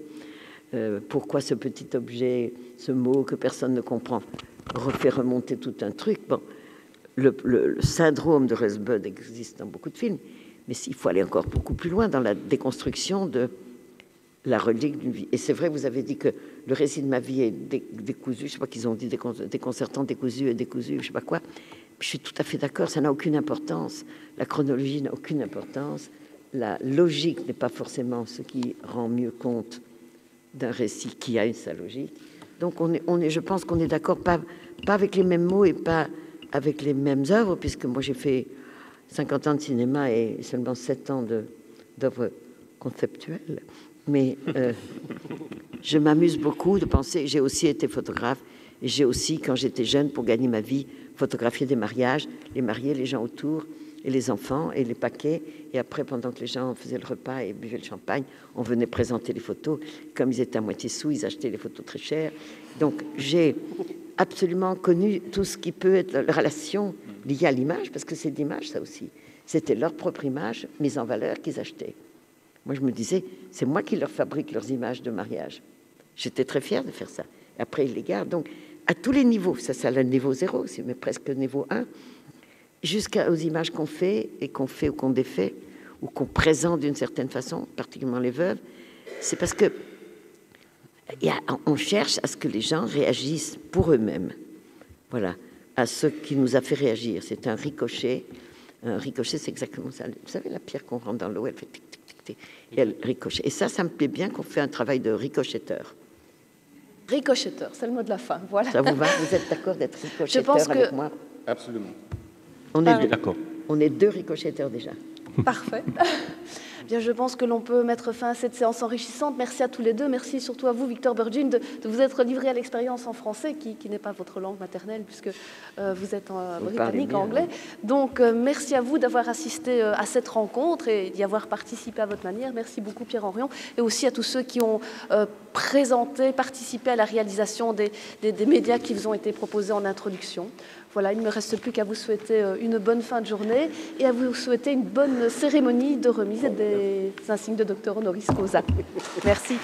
E: Pourquoi ce petit objet, ce mot que personne ne comprend, refait remonter tout un truc. Bon, le syndrome de Rosebud existe dans beaucoup de films, mais il faut aller encore beaucoup plus loin dans la déconstruction de la relique d'une vie. Et c'est vrai, vous avez dit que le récit de ma vie est décousu, je sais pas qu'ils ont dit déconcertant, décousu et décousu, je sais pas quoi. je suis tout à fait d'accord, ça n'a aucune importance. La chronologie n'a aucune importance. La logique n'est pas forcément ce qui rend mieux compte d'un récit qui a sa logique. Donc je pense qu'on est d'accord, pas avec les mêmes mots et pas avec les mêmes œuvres, puisque moi j'ai fait 50 ans de cinéma et seulement 7 ans d'œuvres conceptuelles. Mais je m'amuse beaucoup de penser, j'ai aussi été photographe, et j'ai aussi, quand j'étais jeune, pour gagner ma vie, photographié des mariages, les mariés, les gens autour, et les enfants, et les paquets. Et après, pendant que les gens faisaient le repas et buvaient le champagne, on venait présenter les photos. Comme ils étaient à moitié sous, ils achetaient les photos très chères. Donc, j'ai absolument connu tout ce qui peut être la relation liée à l'image, parce que c'est l'image, ça aussi. C'était leur propre image mise en valeur qu'ils achetaient. Moi, je me disais, c'est moi qui leur fabrique leurs images de mariage. J'étais très fière de faire ça. Et après, ils les gardent. Donc, à tous les niveaux, ça c'est le niveau 0, mais presque niveau 1, jusqu'aux images qu'on fait et qu'on fait ou qu'on défait, ou qu'on présente d'une certaine façon, particulièrement les veuves, c'est parce que on cherche à ce que les gens réagissent pour eux-mêmes. Voilà, à ce qui nous a fait réagir. C'est un ricochet. Un ricochet, c'est exactement ça. Vous savez, la pierre qu'on rentre dans l'eau, elle fait tic, tic, tic, tic, et elle ricochet. Et ça me plaît bien qu'on fait un travail de ricochetteur.
C: Ricochetteur, c'est le mot de la fin. Voilà.
E: Ça vous va? Vous êtes d'accord d'être ricochetteur avec moi?
B: Absolument.
E: On est
B: d'accord.
E: On est 2 ricochetteurs déjà.
C: Parfait. Bien, je pense que l'on peut mettre fin à cette séance enrichissante. Merci à tous les deux. Merci surtout à vous, Victor Burgin, de vous être livré à l'expérience en français, qui n'est pas votre langue maternelle, puisque vous êtes en britannique, anglais. Donc, merci à vous d'avoir assisté à cette rencontre et d'y avoir participé à votre manière. Merci beaucoup, Pierre Henrion, et aussi à tous ceux qui ont participé à la réalisation des médias qui vous ont été proposés en introduction. Voilà, il ne me reste plus qu'à vous souhaiter une bonne fin de journée et à vous souhaiter une bonne cérémonie de remise des insignes de docteur honoris causa. Merci.